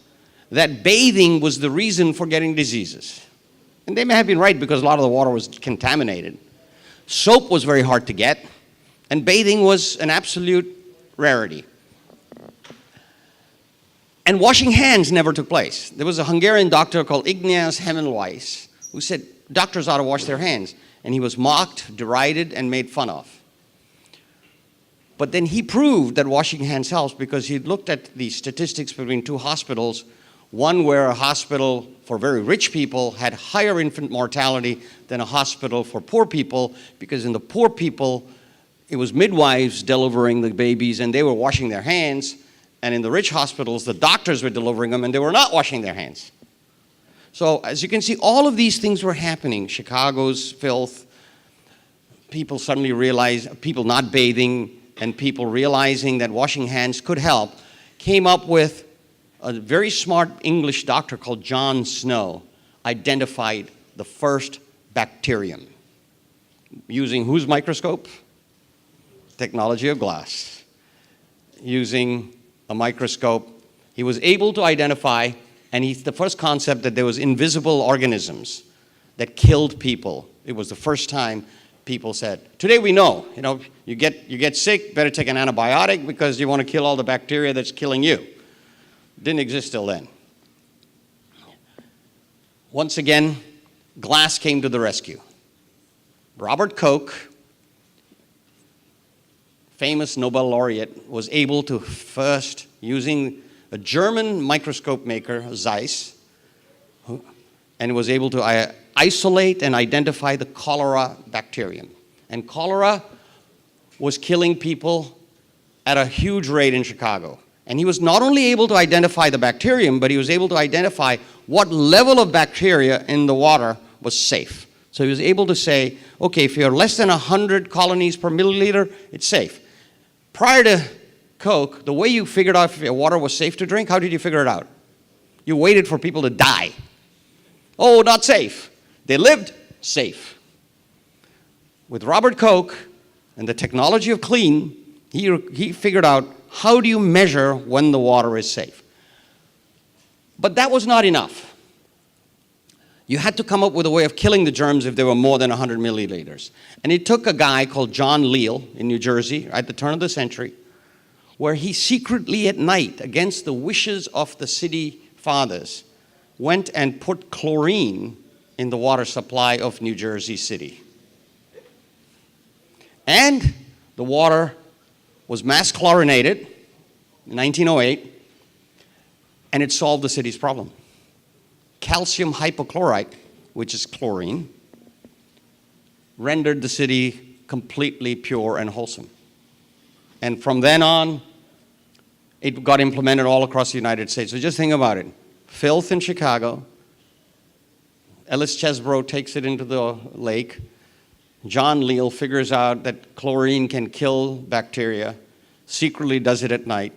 that bathing was the reason for getting diseases. And they may have been right, because a lot of the water was contaminated. Soap was very hard to get, and bathing was an absolute rarity. And washing hands never took place. There was a Hungarian doctor called Ignaz Semmelweis who said doctors ought to wash their hands. And he was mocked, derided, and made fun of. But then he proved that washing hands helps, because he looked at the statistics between two hospitals, one where a hospital for very rich people had higher infant mortality than a hospital for poor people, because in the poor people, it was midwives delivering the babies and they were washing their hands. And in the rich hospitals, the doctors were delivering them and they were not washing their hands. So as you can see, all of these things were happening. Chicago's filth, people suddenly realized, people not bathing, and people realizing that washing hands could help, came up with a very smart English doctor called John Snow, identified the first bacterium. Using whose microscope? Technology of glass. Using a microscope, he was able to identify, and he's the first concept that there was invisible organisms that killed people. It was the first time people said, today we know, you get sick, better take an antibiotic because you want to kill all the bacteria that's killing you. Didn't exist till then. Once again, glass came to the rescue. Robert Koch, famous Nobel laureate, was able to first, using a German microscope maker, Zeiss, and was able to isolate and identify the cholera bacterium. And cholera was killing people at a huge rate in Chicago. And he was not only able to identify the bacterium, but he was able to identify what level of bacteria in the water was safe. So he was able to say, okay, if you're less than 100 colonies per milliliter, it's safe. Prior to Koch, the way you figured out if your water was safe to drink, how did you figure it out? You waited for people to die. Oh, not safe. They lived safe. With Robert Koch and the technology of clean, he figured out, how do you measure when the water is safe? But that was not enough. You had to come up with a way of killing the germs if there were more than 100 milliliters. And it took a guy called John Leal in New Jersey at the turn of the century, where he secretly at night, against the wishes of the city fathers, went and put chlorine in the water supply of New Jersey City. And the water was mass chlorinated in 1908, and it solved the city's problem. Calcium hypochlorite, which is chlorine, rendered the city completely pure and wholesome. And from then on, it got implemented all across the United States. So just think about it. Filth in Chicago, Ellis Chesbrough takes it into the lake, John Leal figures out that chlorine can kill bacteria, secretly does it at night,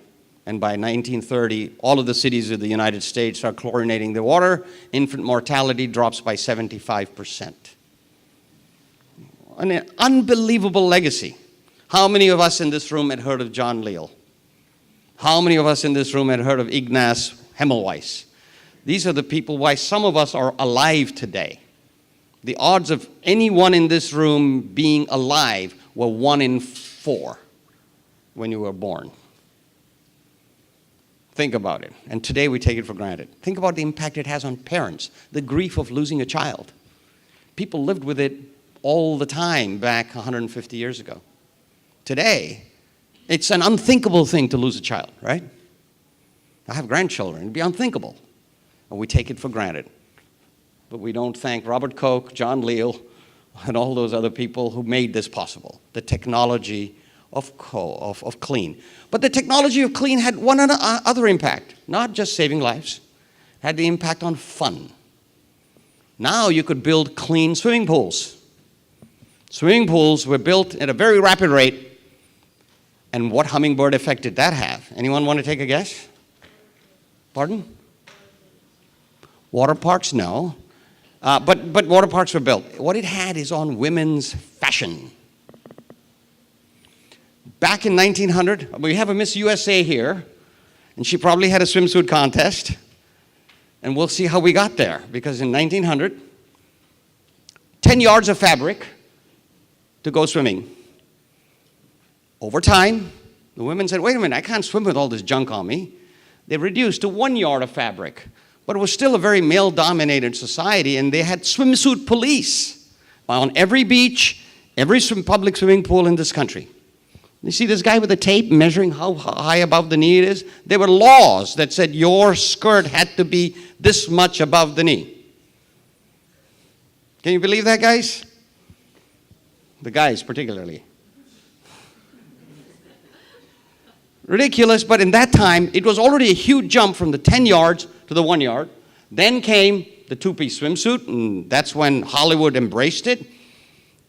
and by 1930, all of the cities of the United States are chlorinating their water. Infant mortality drops by 75%. An unbelievable legacy. How many of us in this room had heard of John Leal? How many of us in this room had heard of Ignaz Semmelweis? These are the people why some of us are alive today. The odds of anyone in this room being alive were 1 in 4 when you were born. Think about it. And today we take it for granted. Think about the impact it has on parents, the grief of losing a child. People lived with it all the time back 150 years ago. Today, it's an unthinkable thing to lose a child, right? I have grandchildren. It'd be unthinkable. And we take it for granted. But we don't thank Robert Koch, John Leal, and all those other people who made this possible, the technology of clean. But the technology of clean had one other impact, not just saving lives, had the impact on fun. Now you could build clean swimming pools. Swimming pools were built at a very rapid rate, and what hummingbird effect did that have? Anyone want to take a guess? Pardon? Water parks, no. But water parks were built. What it had is on women's fashion. Back in 1900, we have a Miss USA here, and she probably had a swimsuit contest. And we'll see how we got there, because in 1900, 10 yards of fabric to go swimming. Over time, the women said, wait a minute, I can't swim with all this junk on me. They reduced to 1 yard of fabric. But it was still a very male-dominated society, and they had swimsuit police on every beach, every public swimming pool in this country. You see this guy with the tape measuring how high above the knee it is? There were laws that said your skirt had to be this much above the knee. Can you believe that, guys? The guys particularly. Ridiculous, but in that time, it was already a huge jump from the 10 yards to the 1 yard. Then came the two-piece swimsuit, and that's when Hollywood embraced it.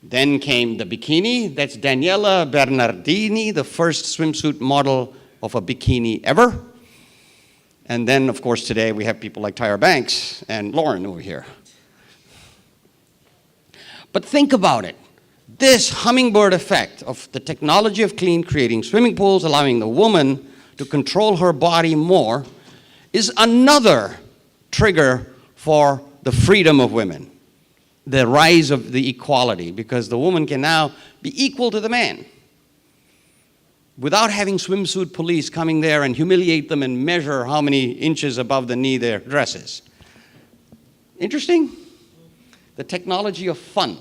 Then came the bikini. That's Daniela Bernardini, the first swimsuit model of a bikini ever. And then, of course, today we have people like Tyra Banks and Lauren over here. But think about it. This hummingbird effect of the technology of clean, creating swimming pools, allowing the woman to control her body more, is another trigger for the freedom of women, the rise of the equality, because the woman can now be equal to the man without having swimsuit police coming there and humiliate them and measure how many inches above the knee their dress is. Interesting? The technology of fun.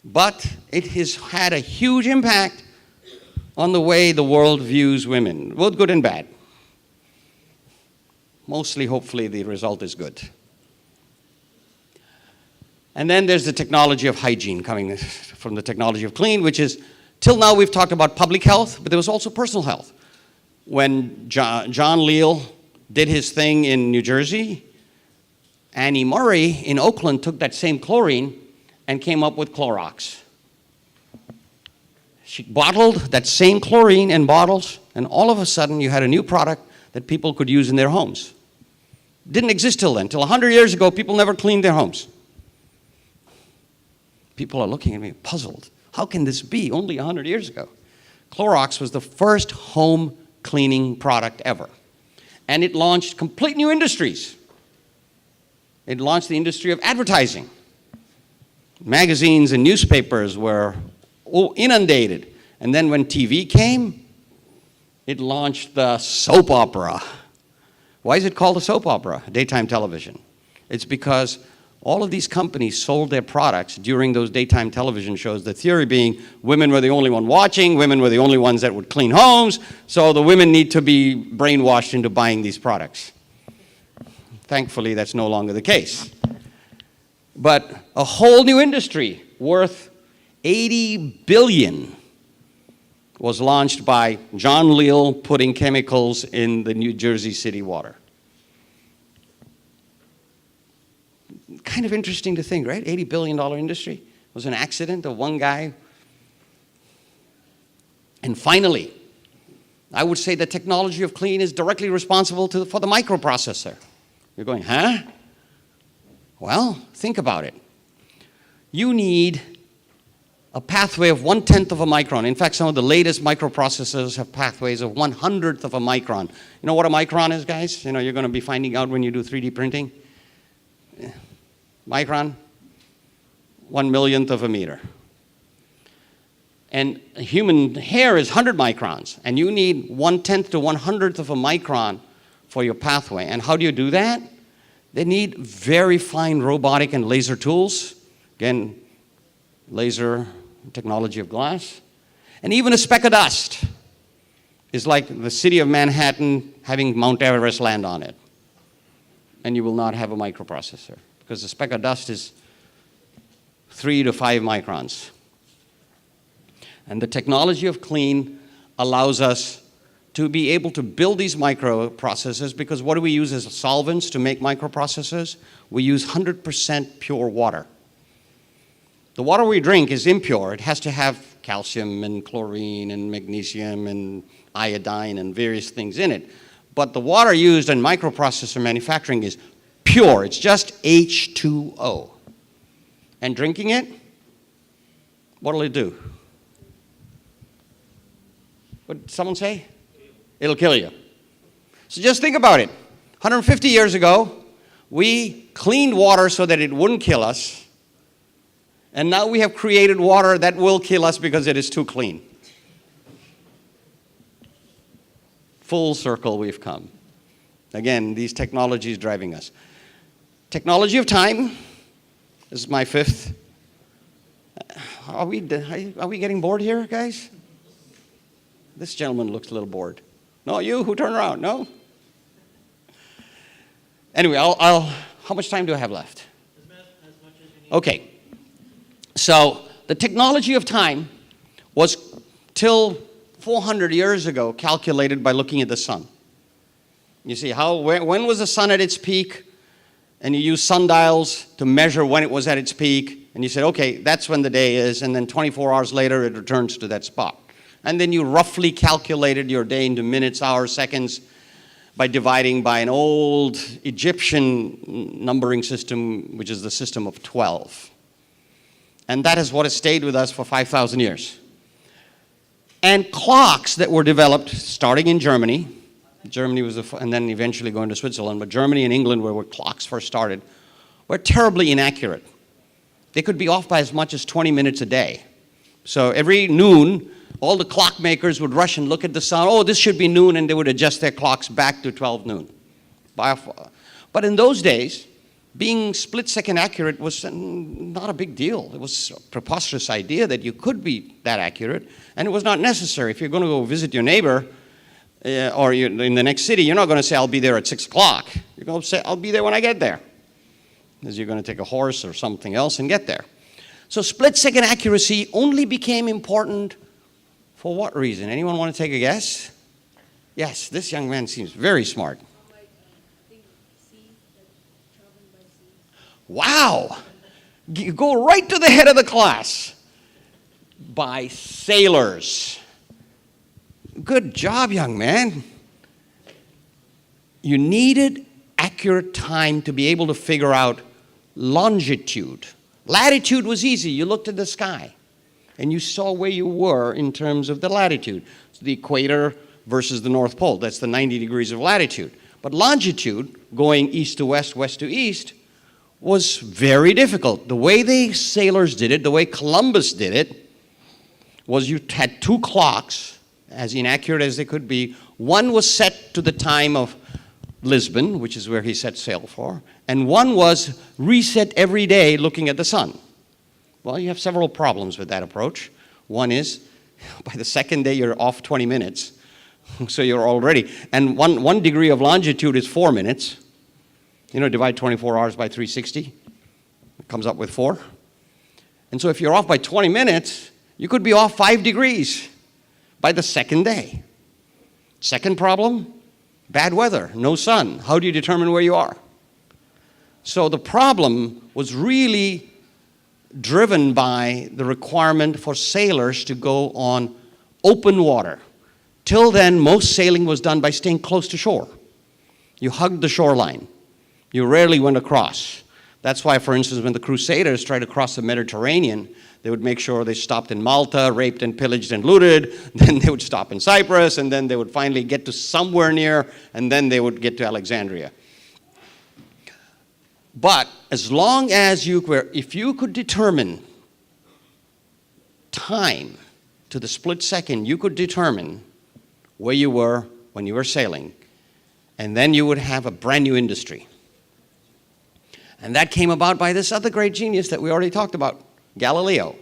But it has had a huge impact on the way the world views women, both good and bad. Mostly, hopefully, the result is good. And then there's the technology of hygiene coming from the technology of clean, which is, till now we've talked about public health, but there was also personal health. When John Leal did his thing in New Jersey, Annie Murray in Oakland took that same chlorine and came up with Clorox. She bottled that same chlorine in bottles, and all of a sudden you had a new product that people could use in their homes. Didn't exist till then. Till 100 years ago, people never cleaned their homes. People are looking at me puzzled. How can this be only 100 years ago? Clorox was the first home cleaning product ever. And it launched complete new industries. It launched the industry of advertising. Magazines and newspapers were inundated. And then when TV came, it launched the soap opera. Why is it called a soap opera, daytime television? It's because all of these companies sold their products during those daytime television shows, the theory being women were the only one watching, women were the only ones that would clean homes, so the women need to be brainwashed into buying these products. Thankfully, that's no longer the case. But a whole new industry worth $80 billion was launched by John Leal putting chemicals in the New Jersey City water. Kind of interesting to think, right? $80 billion industry. It was an accident of one guy. And finally, I would say the technology of clean is directly responsible for the microprocessor. You're going, huh? Well, think about it. You need a pathway of 1/10 of a micron. In fact, some of the latest microprocessors have pathways of 1/100th of a micron. You know what a micron is, guys? You know, you're going to be finding out when you do 3D printing. Micron, 1/1,000,000th of a meter. And human hair is 100 microns, and you need 1/10 to 1/100th of a micron for your pathway. And how do you do that? They need very fine robotic and laser tools. Again, laser technology of glass. And even a speck of dust is like the city of Manhattan having Mount Everest land on it. And you will not have a microprocessor because the speck of dust is 3 to 5 microns. And the technology of clean allows us to be able to build these microprocessors, because what do we use as solvents to make microprocessors? We use 100% pure water. The water we drink is impure. It has to have calcium and chlorine and magnesium and iodine and various things in it. But the water used in microprocessor manufacturing is pure. It's just H2O. And drinking it, what'll it do? What did someone say? It'll kill you. So just think about it. 150 years ago, we cleaned water so that it wouldn't kill us. And now we have created water that will kill us because it is too clean. Full circle we've come. Again, these technologies driving us. Technology of time. This is my 5th. Are we getting bored here, guys? This gentleman looks a little bored. No, you who turn around, no? Anyway, how much time do I have left? As much as you need. Okay. So the technology of time was till 400 years ago calculated by looking at the sun. You see, when was the sun at its peak? And you use sundials to measure when it was at its peak. And you said, okay, that's when the day is. And then 24 hours later, it returns to that spot. And then you roughly calculated your day into minutes, hours, seconds by dividing by an old Egyptian numbering system, which is the system of 12. And that is what has stayed with us for 5,000 years. And clocks that were developed starting in Germany. Germany was, and then eventually going to Switzerland, but Germany and England, where clocks first started, were terribly inaccurate. They could be off by as much as 20 minutes a day. So every noon, all the clockmakers would rush and look at the sun. Oh, this should be noon, and they would adjust their clocks back to 12 noon. But in those days, being split-second accurate was not a big deal. It was a preposterous idea that you could be that accurate, and it was not necessary. If you're going to go visit your neighbor, or you're in the next city, you're not going to say, I'll be there at 6 o'clock. You're going to say, I'll be there when I get there. Because you're going to take a horse or something else and get there. So split-second accuracy only became important for what reason? Anyone want to take a guess? Yes, this young man seems very smart. Wow! You go right to the head of the class. By sailors. Good job, young man. You needed accurate time to be able to figure out longitude. Latitude was easy. You looked at the sky, and you saw where you were in terms of the latitude. So the equator versus the North Pole, that's the 90 degrees of latitude. But longitude, going east to west, west to east, was very difficult. The way the sailors did it, the way Columbus did it, was you had 2 clocks, as inaccurate as they could be. One was set to the time of Lisbon, which is where he set sail for, and one was reset every day looking at the sun. Well, you have several problems with that approach. One is, by the second day, you're off 20 minutes, so you're already, and one degree of longitude is 4 minutes. You know, divide 24 hours by 360, it comes up with 4. And so if you're off by 20 minutes, you could be off 5 degrees by the second day. Second problem, bad weather, no sun. How do you determine where you are? So the problem was really driven by the requirement for sailors to go on open water. Till then, most sailing was done by staying close to shore. You hugged the shoreline. You rarely went across. That's why, for instance, when the Crusaders tried to cross the Mediterranean, they would make sure they stopped in Malta, raped and pillaged and looted, then they would stop in Cyprus, and then they would finally get to somewhere near, and then they would get to Alexandria. But as long as if you could determine time to the split second, you could determine where you were when you were sailing, and then you would have a brand new industry. And that came about by this other great genius that we already talked about, Galileo.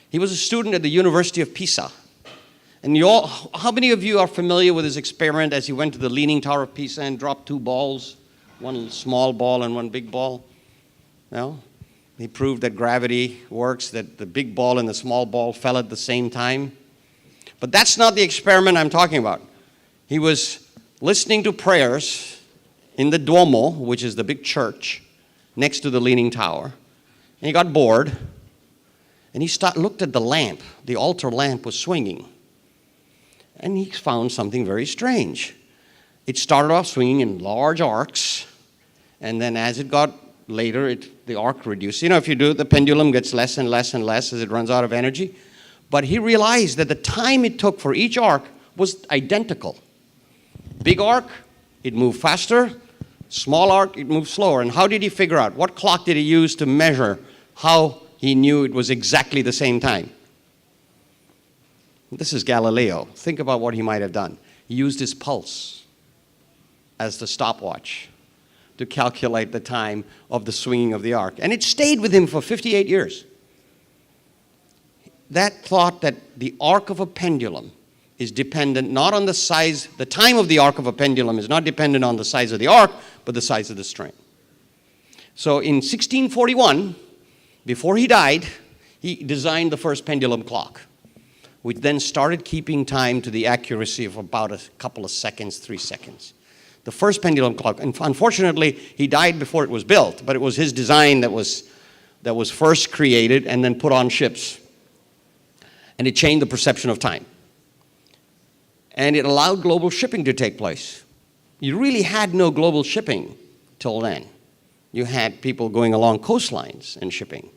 He was a student at the University of Pisa. And how many of you are familiar with his experiment as he went to the Leaning Tower of Pisa and dropped two balls, one small ball and one big ball? No? He proved that gravity works, that the big ball and the small ball fell at the same time. But that's not the experiment I'm talking about. He was listening to prayers in the Duomo, which is the big church next to the Leaning Tower, and he got bored, and he looked at the lamp. The altar lamp was swinging, and he found something very strange. It started off swinging in large arcs, and then as it got later, the arc reduced. You know, if you do it, the pendulum gets less and less and less as it runs out of energy. But he realized that the time it took for each arc was identical. Big arc, it moved faster. Small arc, it moved slower. And how did he figure out? What clock did he use to measure how he knew it was exactly the same time? This is Galileo. Think about what he might have done. He used his pulse as the stopwatch to calculate the time of the swinging of the arc. And it stayed with him for 58 years. That thought that the arc of a pendulum is dependent not on the size, the time of the arc of a pendulum is not dependent on the size of the arc, but the size of the string. So in 1641, before he died, he designed the first pendulum clock, which then started keeping time to the accuracy of about a couple of seconds, 3 seconds. The first pendulum clock, and unfortunately, he died before it was built, but it was his design that was first created and then put on ships. And it changed the perception of time. And it allowed global shipping to take place. You really had no global shipping till then. You had people going along coastlines and shipping.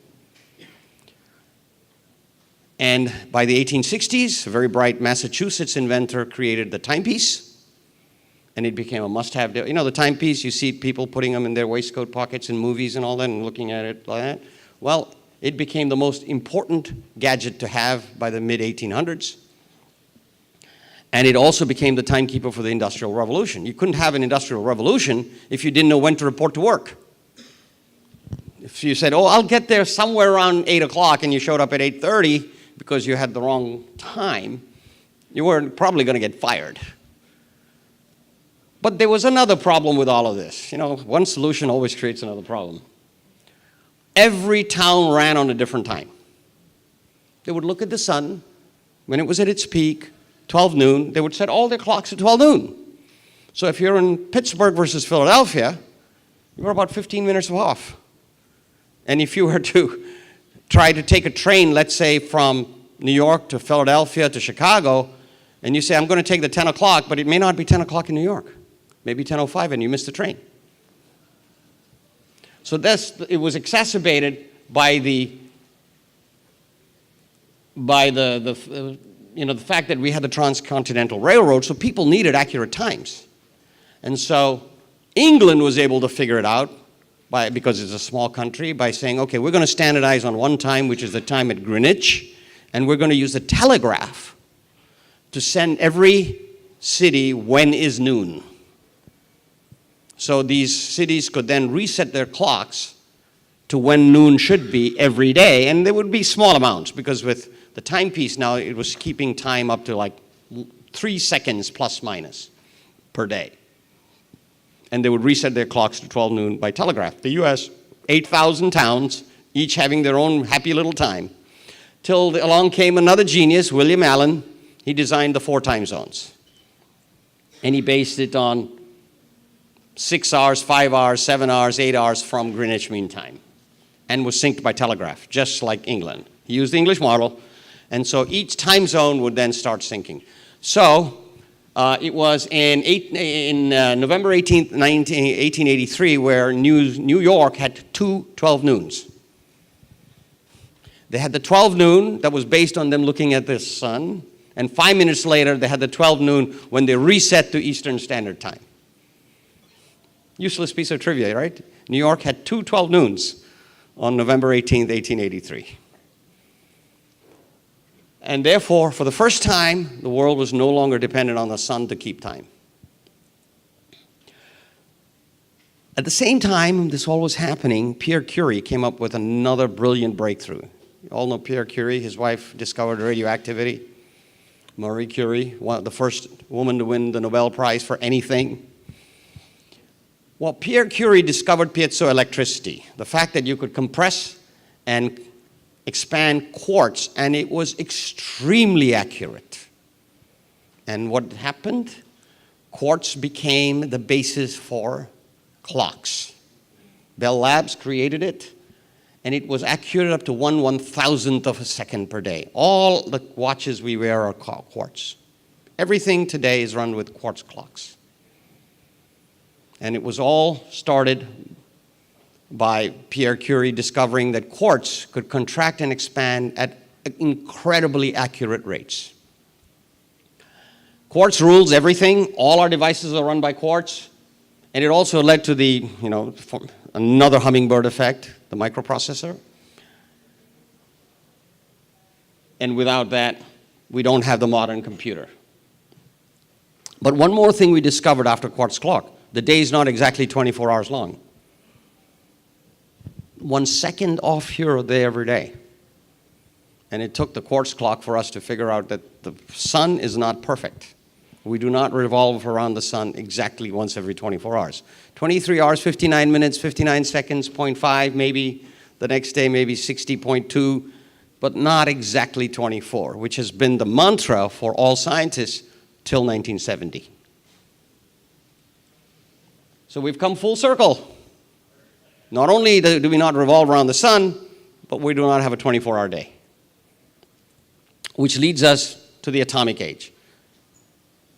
And by the 1860s, a very bright Massachusetts inventor created the timepiece, and it became a must-have. You know, the timepiece, you see people putting them in their waistcoat pockets in movies and all that and looking at it like that. Well, it became the most important gadget to have by the mid-1800s. And it also became the timekeeper for the Industrial Revolution. You couldn't have an Industrial Revolution if you didn't know when to report to work. If you said, oh, I'll get there somewhere around 8 o'clock, and you showed up at 8:30 because you had the wrong time, you were probably going to get fired. But there was another problem with all of this. You know, one solution always creates another problem. Every town ran on a different time. They would look at the sun when it was at its peak, 12 noon, they would set all their clocks at 12 noon. So if you're in Pittsburgh versus Philadelphia, you were about 15 minutes off. And if you were to try to take a train, let's say from New York to Philadelphia to Chicago, and you say, I'm going to take the 10 o'clock, but it may not be 10 o'clock in New York. Maybe 10:05 and you missed the train. So it was exacerbated by the fact that we had the transcontinental railroad, so people needed accurate times. And so England was able to figure it out because it's a small country by saying, okay, we're going to standardize on one time, which is the time at Greenwich, and we're going to use the telegraph to send every city when is noon. So these cities could then reset their clocks to when noon should be every day, and there would be small amounts because with the timepiece now, it was keeping time up to like 3 seconds plus minus per day. And they would reset their clocks to 12 noon by telegraph. The US, 8,000 towns, each having their own happy little time, till along came another genius, William Allen. He designed the 4 time zones. And he based it on 6 hours, 5 hours, 7 hours, 8 hours from Greenwich Mean Time, and was synced by telegraph, just like England. He used the English model, and so each time zone would then start syncing. So it was in November 18th, 1883, where New York had 2 12 noons. They had the 12 noon that was based on them looking at the sun, and 5 minutes later, they had the 12 noon when they reset to Eastern Standard Time. Useless piece of trivia, right? New York had 2 12 noons on November 18th, 1883. And therefore, for the first time, the world was no longer dependent on the sun to keep time. At the same time this all was happening, Pierre Curie came up with another brilliant breakthrough. You all know Pierre Curie. His wife discovered radioactivity. Marie Curie, the first woman to win the Nobel Prize for anything. Well, Pierre Curie discovered piezoelectricity, the fact that you could compress and expand quartz, and it was extremely accurate. And what happened? Quartz became the basis for clocks. Bell Labs created it, and it was accurate up to 1/1000th of a second per day. All the watches we wear are quartz. Everything today is run with quartz clocks. And it was all started by Pierre Curie discovering that quartz could contract and expand at incredibly accurate rates. Quartz rules everything. All our devices are run by quartz. And it also led to the, another hummingbird effect, the microprocessor. And without that, we don't have the modern computer. But one more thing we discovered after quartz clock: the day is not exactly 24 hours long. 1 second off here or there every day. And it took the quartz clock for us to figure out that the sun is not perfect. We do not revolve around the sun exactly once every 24 hours. 23 hours, 59 minutes, 59 seconds, 0.5, maybe the next day, maybe 60.2, but not exactly 24, which has been the mantra for all scientists till 1970. So we've come full circle. Not only do we not revolve around the sun, but we do not have a 24-hour day. Which leads us to the atomic age.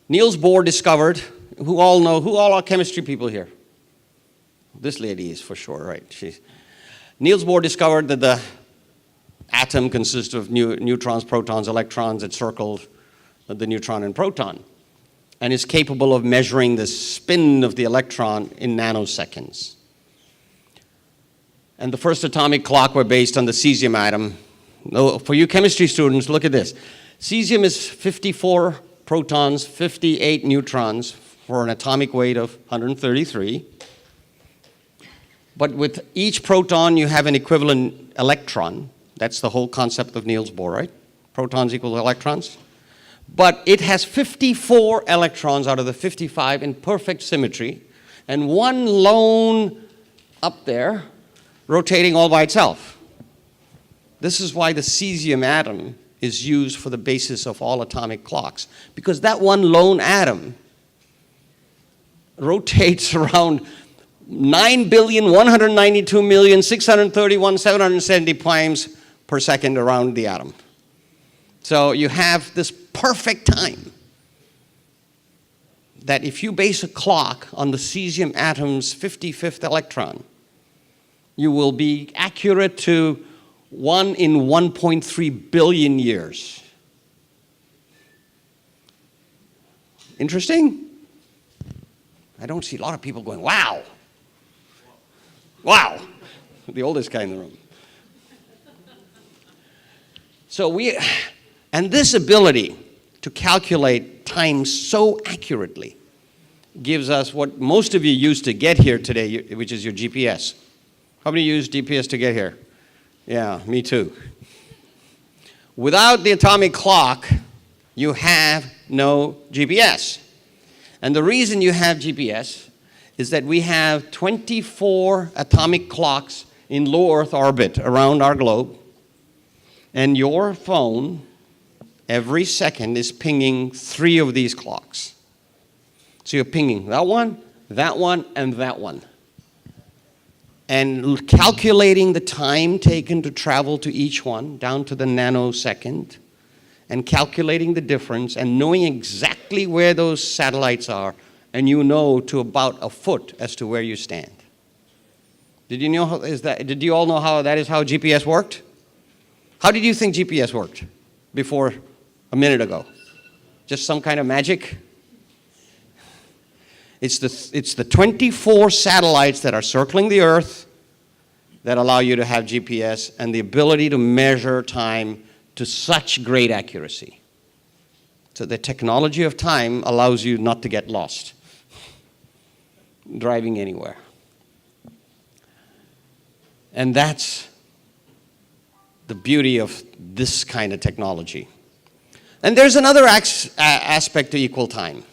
Niels Bohr discovered, who all are chemistry people here? This lady is for sure, right? Niels Bohr discovered that the atom consists of neutrons, protons, electrons that circle the neutron and proton, and is capable of measuring the spin of the electron in nanoseconds. And the first atomic clock were based on the cesium atom. For you chemistry students, look at this. Cesium is 54 protons, 58 neutrons for an atomic weight of 133. But with each proton, you have an equivalent electron. That's the whole concept of Niels Bohr, right? Protons equal to electrons. But it has 54 electrons out of the 55 in perfect symmetry, and one lone up there rotating all by itself. This is why the cesium atom is used for the basis of all atomic clocks, because that one lone atom rotates around 9,192,631,770 times per second around the atom. So you have this perfect time that if you base a clock on the cesium atom's 55th electron, you will be accurate to 1 in 1.3 billion years. Interesting? I don't see a lot of people going, wow. Wow. The oldest guy in the room. And this ability to calculate time so accurately gives us what most of you use to get here today, which is your GPS. How many use GPS to get here? Yeah, me too. Without the atomic clock, you have no GPS. And the reason you have GPS is that we have 24 atomic clocks in low Earth orbit around our globe. And your phone, every second, is pinging 3 of these clocks. So you're pinging that one, and that one. And calculating the time taken to travel to each one, down to the nanosecond, and calculating the difference, and knowing exactly where those satellites are, and you know to about a foot as to where you stand. Did you all know how that is how GPS worked? How did you think GPS worked before a minute ago? Just some kind of magic? It's the 24 satellites that are circling the Earth that allow you to have GPS and the ability to measure time to such great accuracy. So the technology of time allows you not to get lost driving anywhere. And that's the beauty of this kind of technology. And there's another aspect to equal time.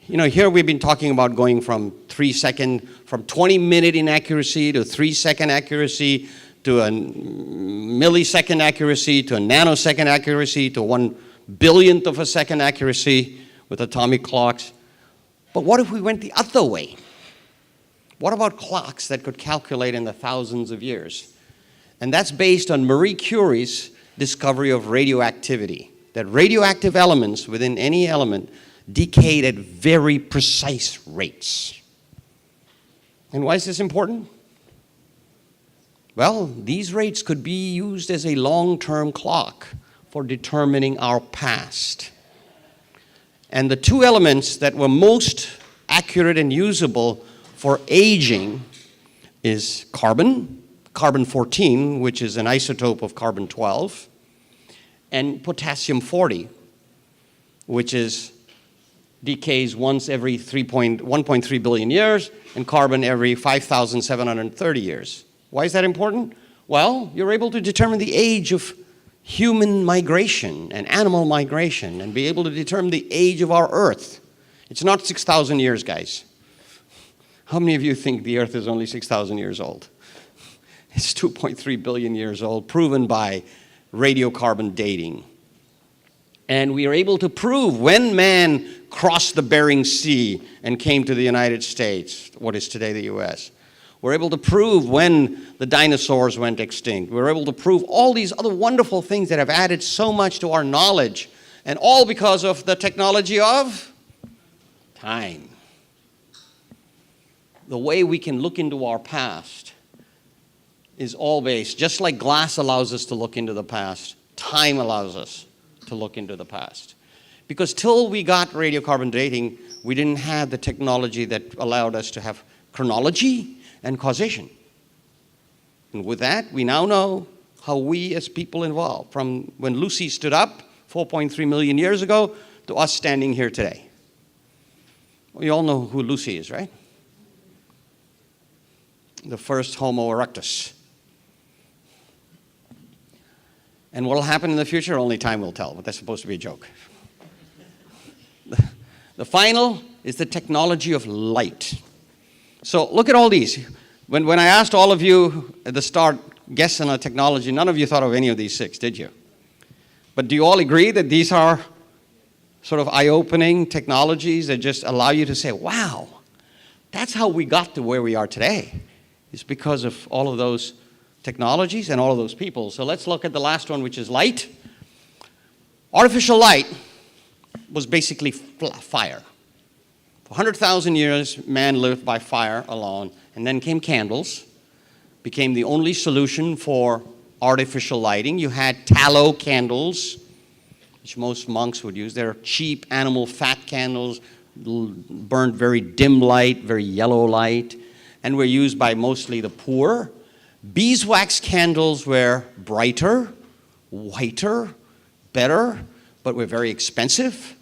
You know, here we've been talking about going from 20-minute inaccuracy to 3-second accuracy to a millisecond accuracy to a nanosecond accuracy to 1/1000th of a second accuracy with atomic clocks. But what if we went the other way? What about clocks that could calculate in the thousands of years? And that's based on Marie Curie's discovery of radioactivity, that radioactive elements within any element decayed at very precise rates. And why is this important? Well, these rates could be used as a long-term clock for determining our past. And the two elements that were most accurate and usable for aging is carbon-14, which is an isotope of carbon-12, and potassium-40, which decays once every 1.3 billion years, and carbon every 5,730 years. Why is that important? Well, you're able to determine the age of human migration and animal migration and be able to determine the age of our Earth. It's not 6,000 years, guys. How many of you think the Earth is only 6,000 years old? It's 2.3 billion years old, proven by radiocarbon dating. And we are able to prove when man crossed the Bering Sea and came to the United States, what is today the US. We're able to prove when the dinosaurs went extinct. We're able to prove all these other wonderful things that have added so much to our knowledge, and all because of the technology of time. The way we can look into our past is all based, just like glass allows us to look into the past, time allows us to look into the past. Because till we got radiocarbon dating, we didn't have the technology that allowed us to have chronology and causation. And with that, we now know how we as people evolved, from when Lucy stood up 4.3 million years ago to us standing here today. We all know who Lucy is, right? The first Homo erectus. And what will happen in the future, only time will tell, but that's supposed to be a joke. The final is the technology of light. So look at all these. When I asked all of you at the start, guess on a technology, none of you thought of any of these 6, did you? But do you all agree that these are sort of eye-opening technologies that just allow you to say, wow, that's how we got to where we are today. It's because of all of those technologies and all of those people. So let's look at the last one, which is light. Artificial light was basically fire. For 100,000 years, man lived by fire alone, and then came candles, became the only solution for artificial lighting. You had tallow candles, which most monks would use. They're cheap animal fat candles, burned very dim light, very yellow light, and were used by mostly the poor. Beeswax candles were brighter, whiter, better, but were very expensive.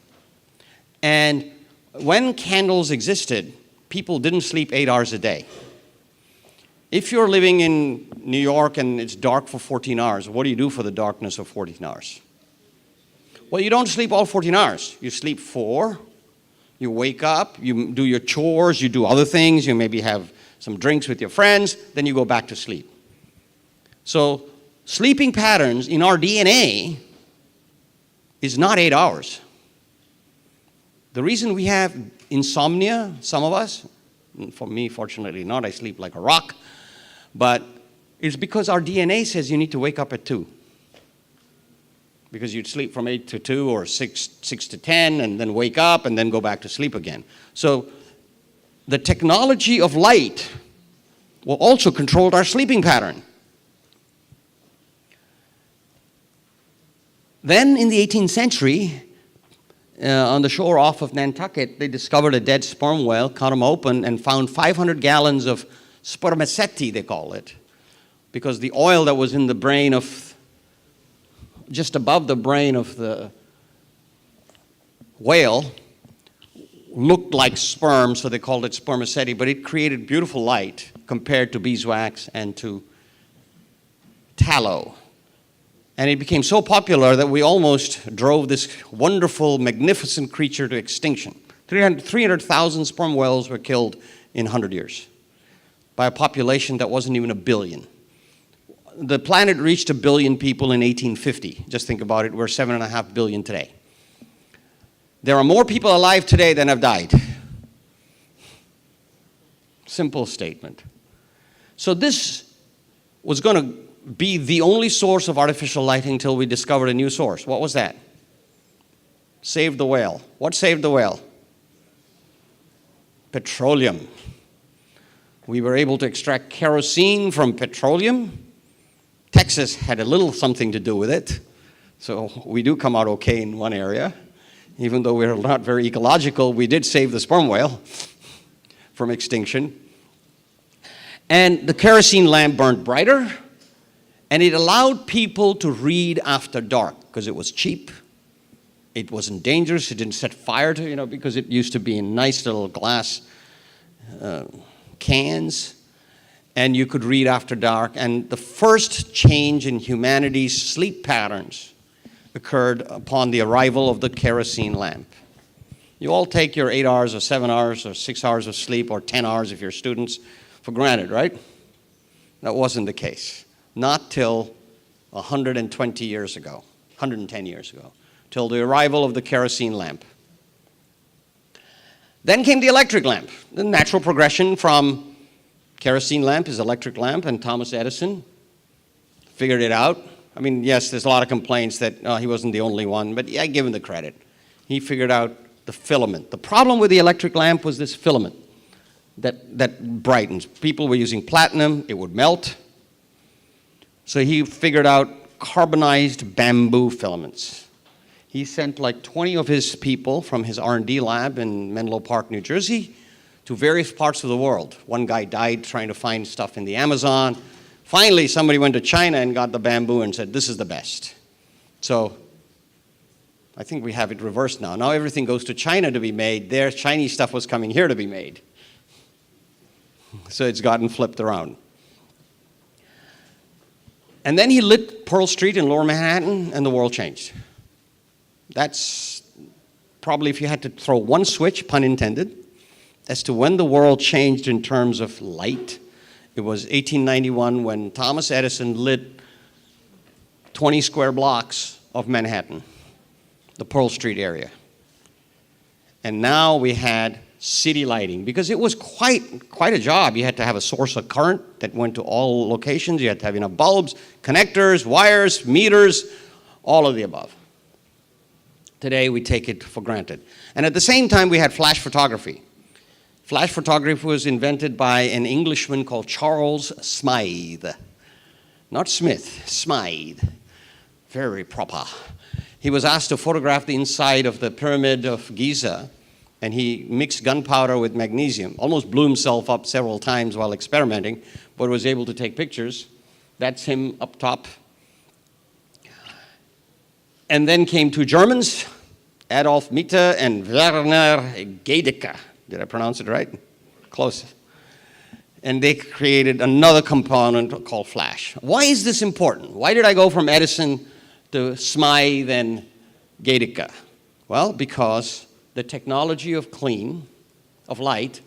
And when candles existed, people didn't sleep 8 hours a day. If you're living in New York and it's dark for 14 hours, what do you do for the darkness of 14 hours? Well, you don't sleep all 14 hours. You sleep 4, you wake up, you do your chores, you do other things, you maybe have some drinks with your friends, then you go back to sleep. So sleeping patterns in our DNA is not 8 hours. The reason we have insomnia, some of us, for me, fortunately not, I sleep like a rock, but it's because our DNA says you need to wake up at 2. Because you'd sleep from 8 to 2 or 6 to 10 and then wake up and then go back to sleep again. So the technology of light will also control our sleeping pattern. Then in the 18th century, on the shore off of Nantucket, they discovered a dead sperm whale, cut them open, and found 500 gallons of spermaceti, they call it, because the oil that was in the brain of, just above the brain of the whale, looked like sperm, so they called it spermaceti, but it created beautiful light compared to beeswax and to tallow. And it became so popular that we almost drove this wonderful, magnificent creature to extinction. 300,000 sperm whales were killed in 100 years by a population that wasn't even 1 billion. The planet reached 1 billion people in 1850. Just think about it, we're 7.5 billion today. There are more people alive today than have died. Simple statement. So this was going to be the only source of artificial light until we discovered a new source. What was that? Saved the whale. What saved the whale? Petroleum. We were able to extract kerosene from petroleum. Texas had a little something to do with it. So we do come out okay in one area. Even though we're not very ecological, we did save the sperm whale from extinction. And the kerosene lamp burned brighter, and it allowed people to read after dark because it was cheap. It wasn't dangerous. It didn't set fire to, because it used to be in nice little glass cans, and you could read after dark. And the first change in humanity's sleep patterns occurred upon the arrival of the kerosene lamp. You all take your 8 hours or 7 hours or 6 hours of sleep or 10 hours if you're students for granted, right? That wasn't the case. Not till 120 years ago, 110 years ago, till the arrival of the kerosene lamp. Then came the electric lamp. The natural progression from kerosene lamp is electric lamp, and Thomas Edison figured it out. I mean, yes, there's a lot of complaints that he wasn't the only one, but I give him the credit. He figured out the filament. The problem with the electric lamp was this filament that brightens. People were using platinum, it would melt. So he figured out carbonized bamboo filaments. He sent like 20 of his people from his R&D lab in Menlo Park, New Jersey, to various parts of the world. One guy died trying to find stuff in the Amazon. Finally, somebody went to China and got the bamboo and said, this is the best. So I think we have it reversed now. Now everything goes to China to be made. Their Chinese stuff was coming here to be made. So it's gotten flipped around. And then he lit Pearl Street in Lower Manhattan, and the world changed. That's probably, if you had to throw one switch, pun intended, as to when the world changed in terms of light, it was 1891 when Thomas Edison lit 20 square blocks of Manhattan, the Pearl Street area. And now we had city lighting, because it was quite a job. You had to have a source of current that went to all locations. You had to have enough bulbs, connectors, wires, meters, all of the above. Today, we take it for granted. And at the same time, we had flash photography. Flash photography was invented by an Englishman called Charles Smythe. Not Smith, Smythe. Very proper. He was asked to photograph the inside of the Pyramid of Giza, and he mixed gunpowder with magnesium, almost blew himself up several times while experimenting, but was able to take pictures. That's him up top. And then came two Germans, Adolf Mitte and Werner Gedeke. Did I pronounce it right? Close. And they created another component called flash. Why is this important? Why did I go from Edison to Smythe and Gedeke? Well, because the technology of light,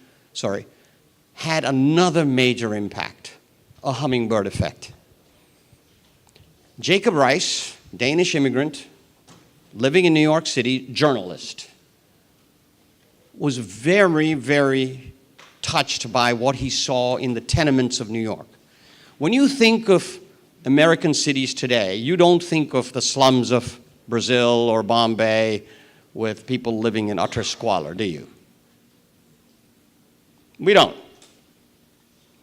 had another major impact, a hummingbird effect. Jacob Riis, Danish immigrant, living in New York City, journalist, was very, very touched by what he saw in the tenements of New York. When you think of American cities today, you don't think of the slums of Brazil or Bombay with people living in utter squalor, do you? We don't.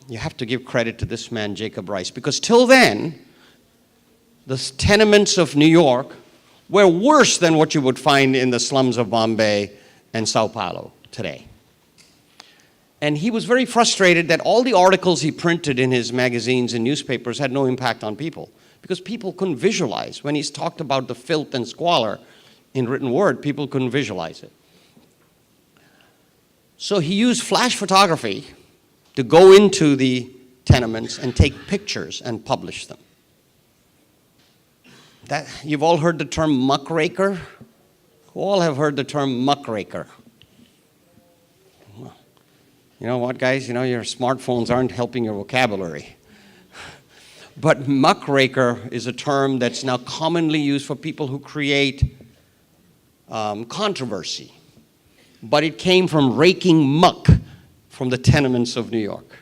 You have to give credit to this man, Jacob Riis, because till then, the tenements of New York were worse than what you would find in the slums of Bombay and Sao Paulo today. And he was very frustrated that all the articles he printed in his magazines and newspapers had no impact on people, because people couldn't visualize. When he's talked about the filth and squalor in written word, people couldn't visualize it. So he used flash photography to go into the tenements and take pictures and publish them. You've all heard the term muckraker? Who all have heard the term muckraker? You know what, guys? You know, your smartphones aren't helping your vocabulary. But muckraker is a term that's now commonly used for people who create controversy. But it came from raking muck from the tenements of New York.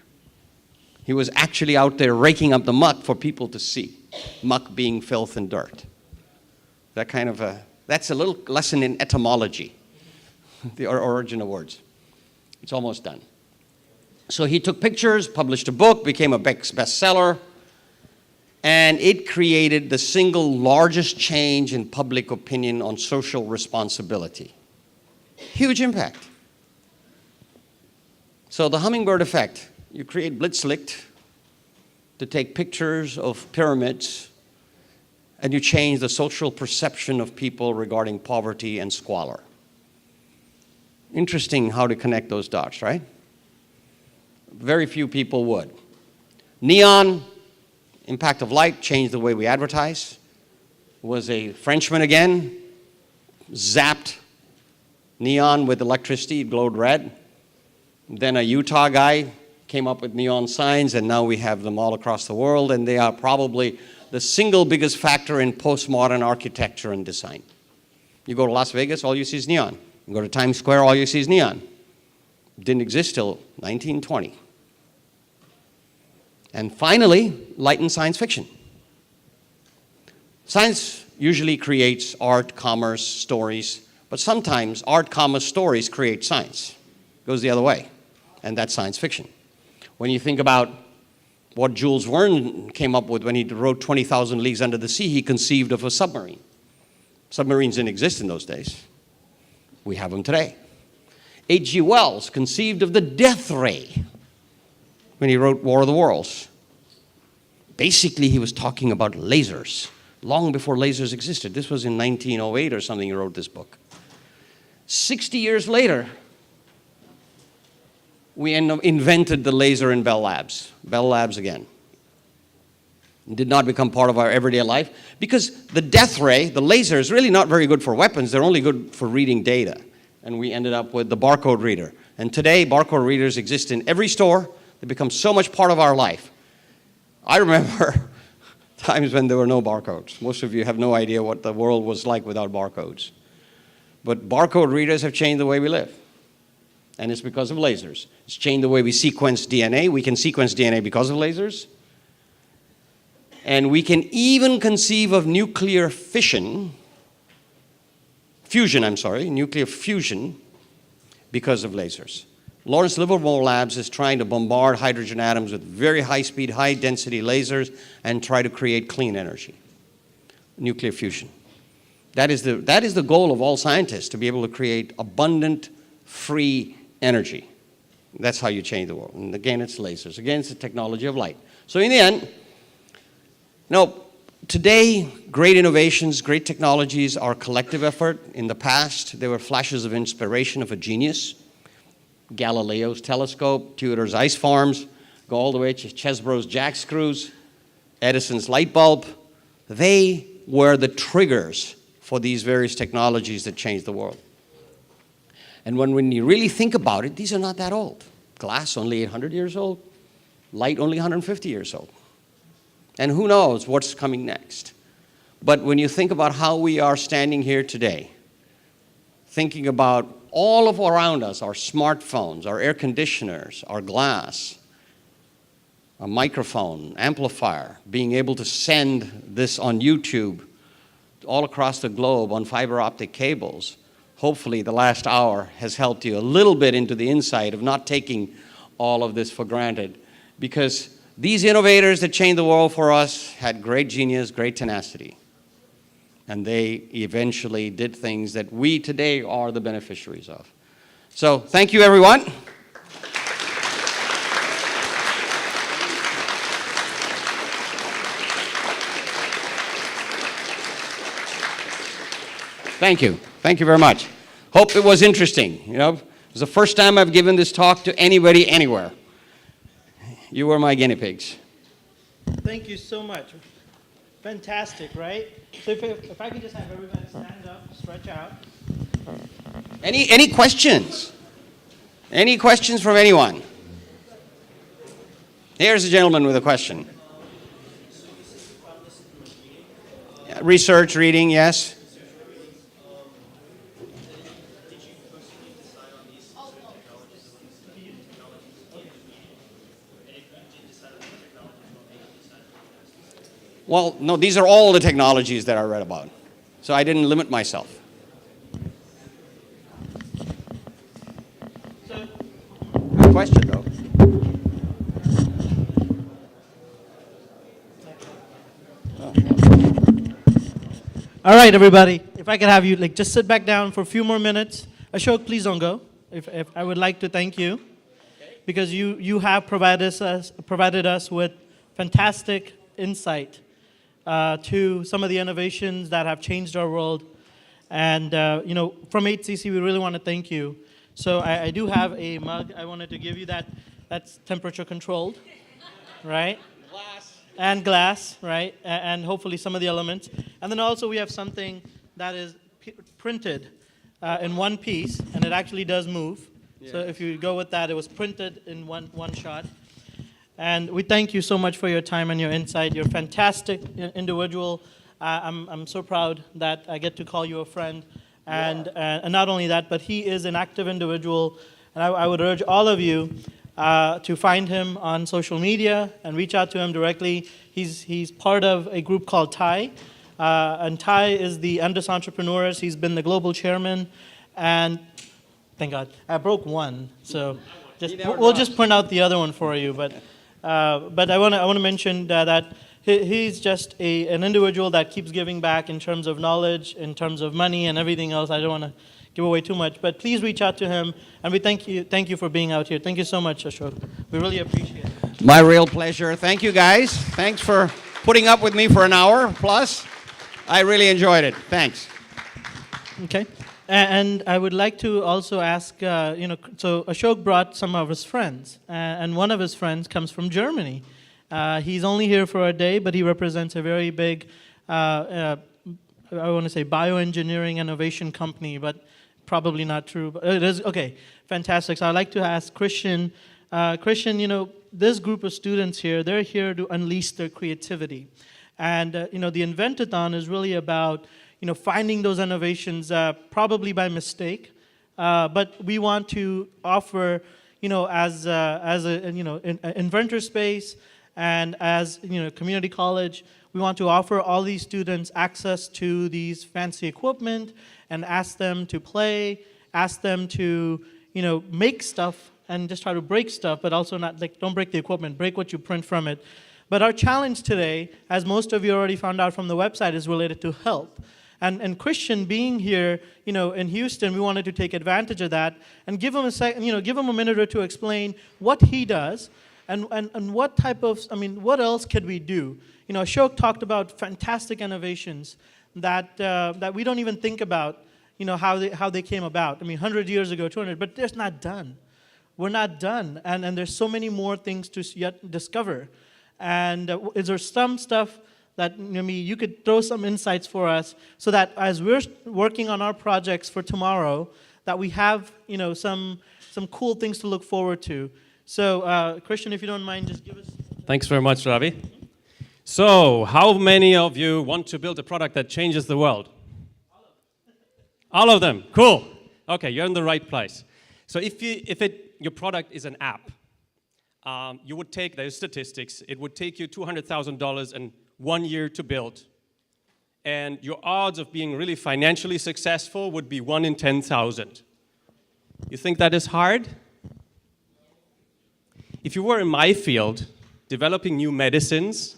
He was actually out there raking up the muck for people to see. Muck being filth and dirt. That's a little lesson in etymology, the origin of words. It's almost done. So he took pictures, published a book, became a bestseller, and it created the single largest change in public opinion on social responsibility. Huge impact. So the hummingbird effect, you create Blitzlicht to take pictures of pyramids, and you change the social perception of people regarding poverty and squalor. Interesting how to connect those dots, right? Very few people would. Neon, impact of light, changed the way we advertise. Was a Frenchman again, zapped neon with electricity, it glowed red. Then a Utah guy came up with neon signs, and now we have them all across the world, and they are probably the single biggest factor in postmodern architecture and design. You go to Las Vegas, all you see is neon. You go to Times Square, all you see is neon. It didn't exist till 1920. And finally, light and science fiction. Science usually creates art, commerce, stories, but sometimes art, commerce, stories create science. It goes the other way, and that's science fiction. When you think about what Jules Verne came up with when he wrote 20,000 Leagues Under the Sea, he conceived of a submarine. Submarines didn't exist in those days. We have them today. H.G. Wells conceived of the death ray when he wrote War of the Worlds. Basically, he was talking about lasers, long before lasers existed. This was in 1908 or something he wrote this book. 60 years later, we invented the laser in Bell Labs. Bell Labs again. It did not become part of our everyday life because the death ray, the laser, is really not very good for weapons. They're only good for reading data. And we ended up with the barcode reader. And today, barcode readers exist in every store. They become so much part of our life. I remember times when there were no barcodes. Most of you have no idea what the world was like without barcodes. But barcode readers have changed the way we live. And it's because of lasers. It's changed the way we sequence DNA. We can sequence DNA because of lasers. And we can even conceive of nuclear fusion because of lasers. Lawrence Livermore Labs is trying to bombard hydrogen atoms with very high-speed, high-density lasers and try to create clean energy, nuclear fusion. That is the goal of all scientists, to be able to create abundant, free energy. That's how you change the world. And again, it's lasers. Again, it's the technology of light. So in the end, today, great innovations, great technologies are collective effort. In the past, there were flashes of inspiration of a genius. Galileo's telescope, Tudor's ice farms, go all the way to Chesbro's jack screws, Edison's light bulb. They were the triggers for these various technologies that changed the world. And when you really think about it, these are not that old. Glass, only 800 years old. Light, only 150 years old. And who knows what's coming next. But when you think about how we are standing here today, thinking about all of around us, our smartphones, our air conditioners, our glass, a microphone, amplifier, being able to send this on YouTube all across the globe on fiber optic cables. Hopefully the last hour has helped you a little bit into the insight of not taking all of this for granted, because these innovators that changed the world for us had great genius, great tenacity. And they eventually did things that we today are the beneficiaries of. So thank you, everyone. Thank you. Thank you very much. Hope it was interesting. It was the first time I've given this talk to anybody, anywhere. You were my guinea pigs. Thank you so much. Fantastic, right? So if I could just have everybody stand up, stretch out. Any questions? Any questions from anyone? Here's a gentleman with a question. Yeah, research, reading, yes. Well, no, these are all the technologies that I read about. So I didn't limit myself. Good question, though. All right, everybody. If I could have you just sit back down for a few more minutes. Ashok, please don't go. If I would like to thank you because you have provided us with fantastic insight to some of the innovations that have changed our world. And from HCC, we really want to thank you. So I do have a mug. I wanted to give you that. That's temperature controlled, right? Glass. And glass, right? And hopefully some of the elements. And then also we have something that is printed in one piece, and it actually does move. So if you go with that, it was printed in one shot. And we thank you so much for your time and your insight. You're a fantastic individual. I'm so proud that I get to call you a friend. And not only that, but he is an active individual. And I would urge all of you to find him on social media and reach out to him directly. He's part of a group called TIE. And TIE is the Endless Entrepreneurs. He's been the global chairman. And thank God, I broke one. So we'll just print out the other one for you. But I want to mention that he's just an individual that keeps giving back in terms of knowledge, in terms of money, and everything else. I don't want to give away too much, but please reach out to him. And we thank you for being out here. Thank you so much, Ashok. We really appreciate it. My real pleasure. Thank you, guys. Thanks for putting up with me for an hour plus. I really enjoyed it. Thanks. Okay. And I would like to also ask, so Ashok brought some of his friends, and one of his friends comes from Germany. He's only here for a day, but he represents a very big, I want to say bioengineering innovation company, but probably not true. But it is, okay, fantastic. So I'd like to ask Christian, this group of students here, they're here to unleash their creativity. And, the Inventathon is really about, finding those innovations, probably by mistake. But we want to offer, as an inventor space, and as community college, we want to offer all these students access to these fancy equipment and ask them to play, ask them to make stuff and just try to break stuff, but also not don't break the equipment, break what you print from it. But our challenge today, as most of you already found out from the website, is related to health. And Christian being here, in Houston, we wanted to take advantage of that and give him give him a minute or two to explain what he does. And what type of, what else could we do? Ashok talked about fantastic innovations that we don't even think about, how they came about. 100 years ago, 200, but they're not done. We're not done, and there's so many more things to yet discover. And is there some stuff that you could throw some insights for us, so that as we're working on our projects for tomorrow, that we have some cool things to look forward to. So, Christian, if you don't mind, just give us... Thanks very much, Ravi. So, how many of you want to build a product that changes the world? All of them. Cool. Okay, you're in the right place. So, if your product is an app, you would take, there's statistics, it would take you $200,000 and 1 year to build. And your odds of being really financially successful would be 1 in 10,000. You think that is hard? If you were in my field, developing new medicines,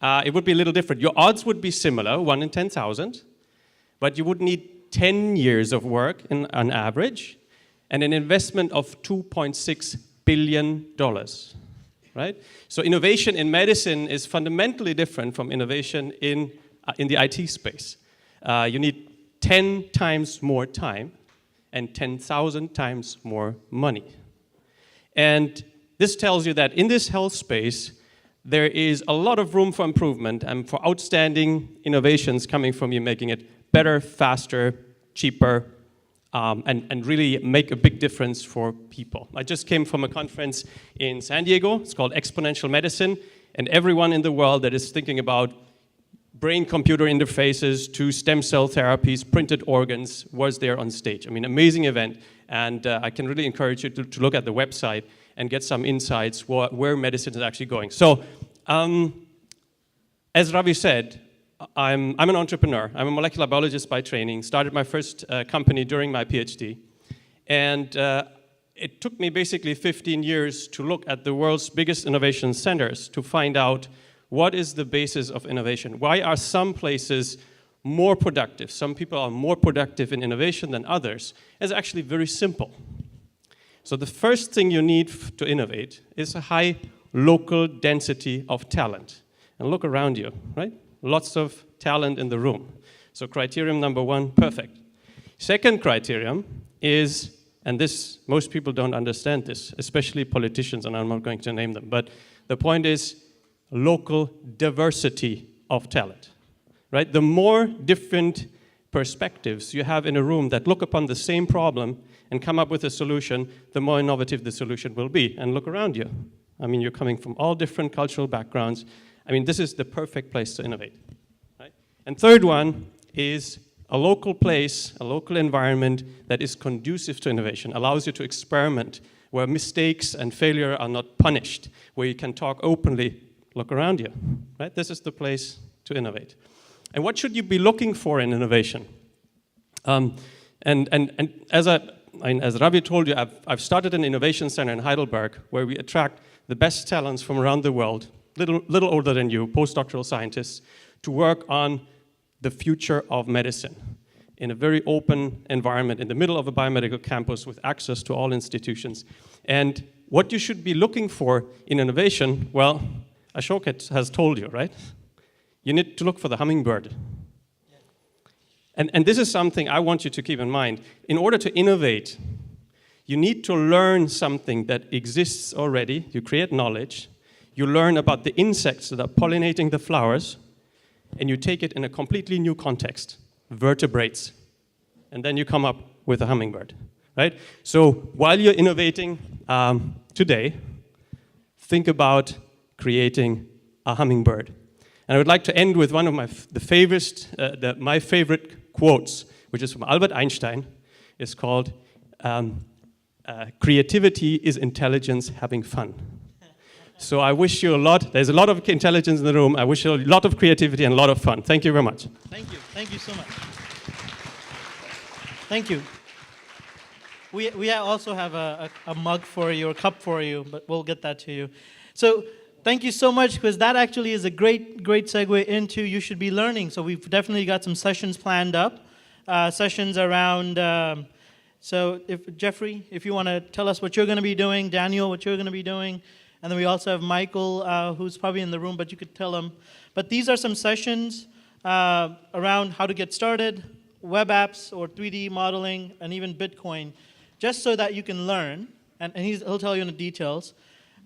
it would be a little different. Your odds would be similar, 1 in 10,000, but you would need 10 years of work on average, and an investment of $2.6 billion, right? So innovation in medicine is fundamentally different from innovation in the IT space. You need 10 times more time and 10,000 times more money. And this tells you that in this health space, there is a lot of room for improvement and for outstanding innovations coming from you making it better, faster, cheaper, and really make a big difference for people. I just came from a conference in San Diego. It's called Exponential Medicine, and everyone in the world that is thinking about brain-computer interfaces to stem cell therapies, printed organs, was there on stage. I mean, amazing event, and I can really encourage you to look at the website and get some insights where medicine is actually going. So, as Ravi said, I'm an entrepreneur. I'm a molecular biologist by training, started my first company during my PhD, and it took me basically 15 years to look at the world's biggest innovation centers to find out what is the basis of innovation. Why are some places more productive? Some people are more productive in innovation than others. It's actually very simple. So the first thing you need to innovate is a high local density of talent. And look around you, right? Lots of talent in the room. So criterion number one, perfect. Second criterion is, and this, most people don't understand this, especially politicians, and I'm not going to name them, but the point is local diversity of talent, right? The more different perspectives you have in a room that look upon the same problem and come up with a solution, the more innovative the solution will be. And look around you. I mean, you're coming from all different cultural backgrounds. I mean, this is the perfect place to innovate, right? And third one is a local place, a local environment that is conducive to innovation, allows you to experiment, where mistakes and failure are not punished, where you can talk openly. Look around you, right? This is the place to innovate. And what should you be looking for in innovation? And as Ravi told you, I've started an innovation center in Heidelberg where we attract the best talents from around the world, little older than you, postdoctoral scientists, to work on the future of medicine in a very open environment in the middle of a biomedical campus with access to all institutions. And what you should be looking for in innovation, well, Ashok has told you, right? You need to look for the hummingbird. And this is something I want you to keep in mind. In order to innovate, you need to learn something that exists already. You create knowledge. You learn about the insects that are pollinating the flowers, and you take it in a completely new context, vertebrates. And then you come up with a hummingbird, right? So while you're innovating today, think about creating a hummingbird. And I would like to end with one of my favorite quotes, which is from Albert Einstein. It's called, creativity is intelligence having fun. So I wish you a lot. There's a lot of intelligence in the room. I wish you a lot of creativity and a lot of fun. Thank you very much. Thank you. Thank you so much. Thank you. We also have a mug for you, or a cup for you, but we'll get that to you. So thank you so much, because that actually is a great segue into you should be learning. So we've definitely got some sessions planned up, sessions around, so Jeffrey, if you want to tell us what you're going to be doing, Daniel, what you're going to be doing, and then we also have Michael, who's probably in the room, but you could tell him. But these are some sessions around how to get started, web apps or 3D modeling, and even Bitcoin, just so that you can learn, and he'll tell you in the details.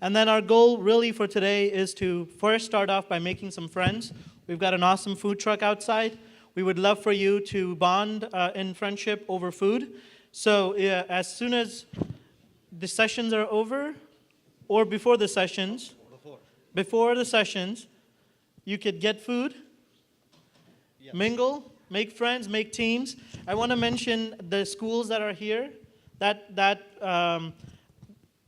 And then our goal really for today is to first start off by making some friends. We've got an awesome food truck outside. We would love for you to bond in friendship over food. So as soon as the sessions are over, or before the sessions, you could get food, mingle, make friends, make teams. I want to mention the schools that are here. That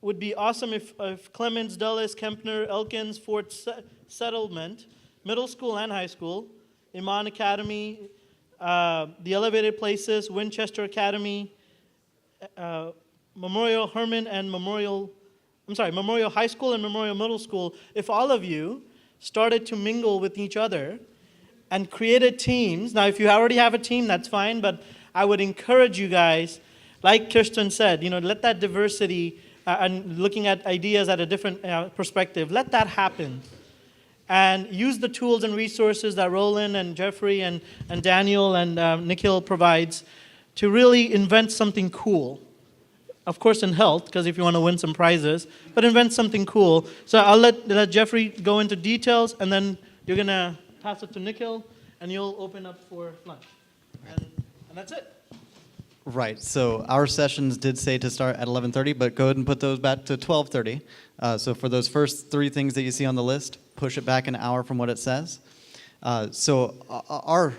would be awesome if Clemens, Dulles, Kempner, Elkins, Fort Settlement, middle school and high school, Iman Academy, the Elevated Places, Winchester Academy, Memorial Herman and Memorial High School and Memorial Middle School, if all of you started to mingle with each other and created teams. Now, if you already have a team, that's fine, but I would encourage you guys, like Kirsten said, let that diversity and looking at ideas at a different perspective, let that happen. And use the tools and resources that Roland and Jeffrey and Daniel and Nikhil provides to really invent something cool. of course in health, because if you want to win some prizes, but invent something cool. So I'll let Jeffrey go into details, and then you're going to pass it to Nikhil, and you'll open up for lunch. And that's it. Right, so our sessions did say to start at 11:30, but go ahead and put those back to 12:30. So for those first 3 things that you see on the list, push it back an hour from what it says. So our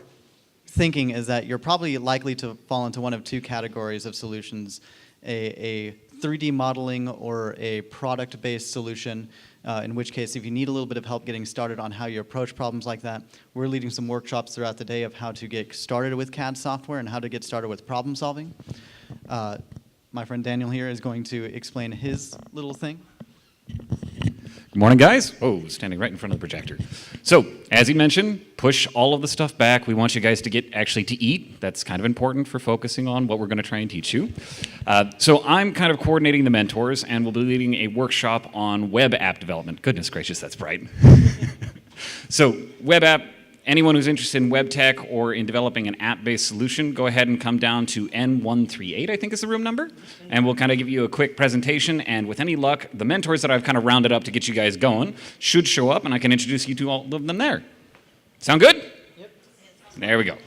thinking is that you're probably likely to fall into one of 2 categories of solutions, a 3D modeling or a product-based solution, in which case if you need a little bit of help getting started on how you approach problems like that, we're leading some workshops throughout the day of how to get started with CAD software and how to get started with problem solving. My friend Daniel here is going to explain his little thing. Good morning, guys. Oh, standing right in front of the projector. So, as he mentioned, push all of the stuff back. We want you guys to get actually to eat. That's kind of important for focusing on what we're going to try and teach you. So I'm kind of coordinating the mentors, and we'll be leading a workshop on web app development. Goodness gracious, that's bright. So, web app. Anyone who's interested in web tech or in developing an app-based solution, go ahead and come down to N138, I think is the room number, and we'll kind of give you a quick presentation, and with any luck, the mentors that I've kind of rounded up to get you guys going should show up, and I can introduce you to all of them there. Sound good? Yep. There we go.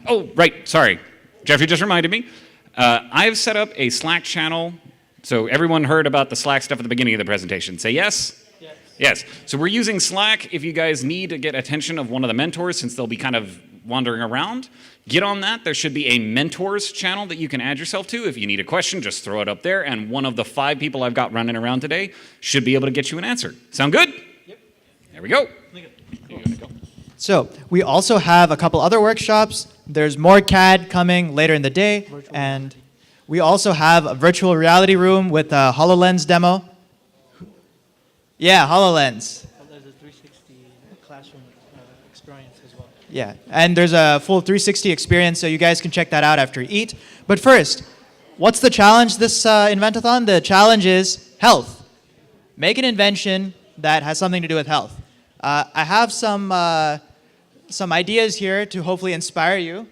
Oh, right, sorry. Jeffrey just reminded me. I've set up a Slack channel, so everyone heard about the Slack stuff at the beginning of the presentation. Say yes? Yes. So we're using Slack. If you guys need to get attention of one of the mentors, since they'll be kind of wandering around, get on that. There should be a mentors channel that you can add yourself to. If you need a question, just throw it up there, and one of the 5 people I've got running around today should be able to get you an answer. Sound good? Yep. There we go. So we also have a couple other workshops. There's more CAD coming later in the day, and we also have a virtual reality room with a HoloLens demo. Yeah, HoloLens. There's a 360 classroom experience as well. Yeah, and there's a full 360 experience, so you guys can check that out after you eat. But first, what's the challenge this Inventathon? The challenge is health. Make an invention that has something to do with health. I have some ideas here to hopefully inspire you.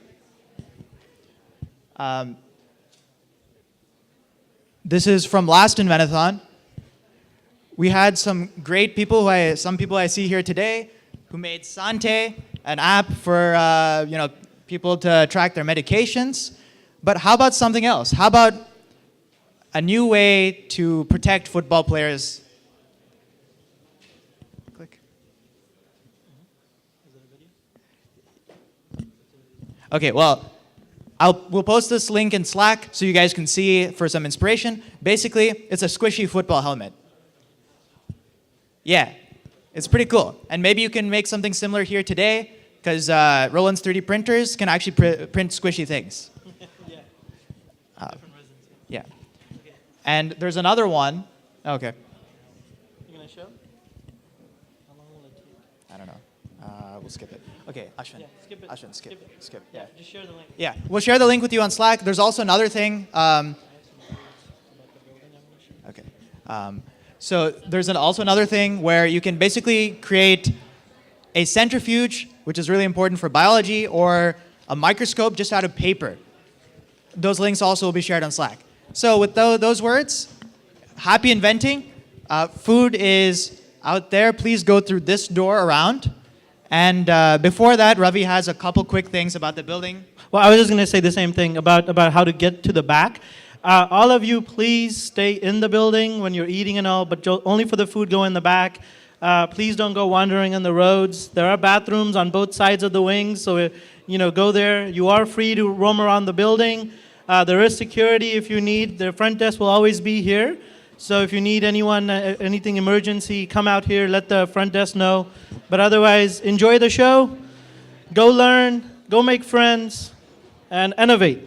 This is from last Inventathon. We had some great people, some people I see here today, who made Sante, an app for people to track their medications. But how about something else? How about a new way to protect football players? Click. Okay, well, we'll post this link in Slack so you guys can see for some inspiration. Basically, it's a squishy football helmet. Yeah, it's pretty cool. And maybe you can make something similar here today, because Roland's 3D printers can actually print squishy things. Yeah. Okay. And there's another one. Okay. You gonna show? How long will it take? I don't know. We'll skip it. Okay, Ashwin. Yeah, skip it. Ashwin, skip. Yeah, just share the link. Yeah, we'll share the link with you on Slack. There's also another thing. Okay. So there's also another thing where you can basically create a centrifuge, which is really important for biology, or a microscope just out of paper. Those links also will be shared on Slack. So with those words, happy inventing. Food is out there. Please go through this door around. And before that, Ravi has a couple quick things about the building. Well, I was just going to say the same thing about how to get to the back. All of you, please stay in the building when you're eating and all, but only for the food, go in the back. Please don't go wandering on the roads. There are bathrooms on both sides of the wings, so go there. You are free to roam around the building. There is security if you need. The front desk will always be here. So if you need anything emergency, come out here, let the front desk know. But otherwise, enjoy the show. Go learn, go make friends, and innovate.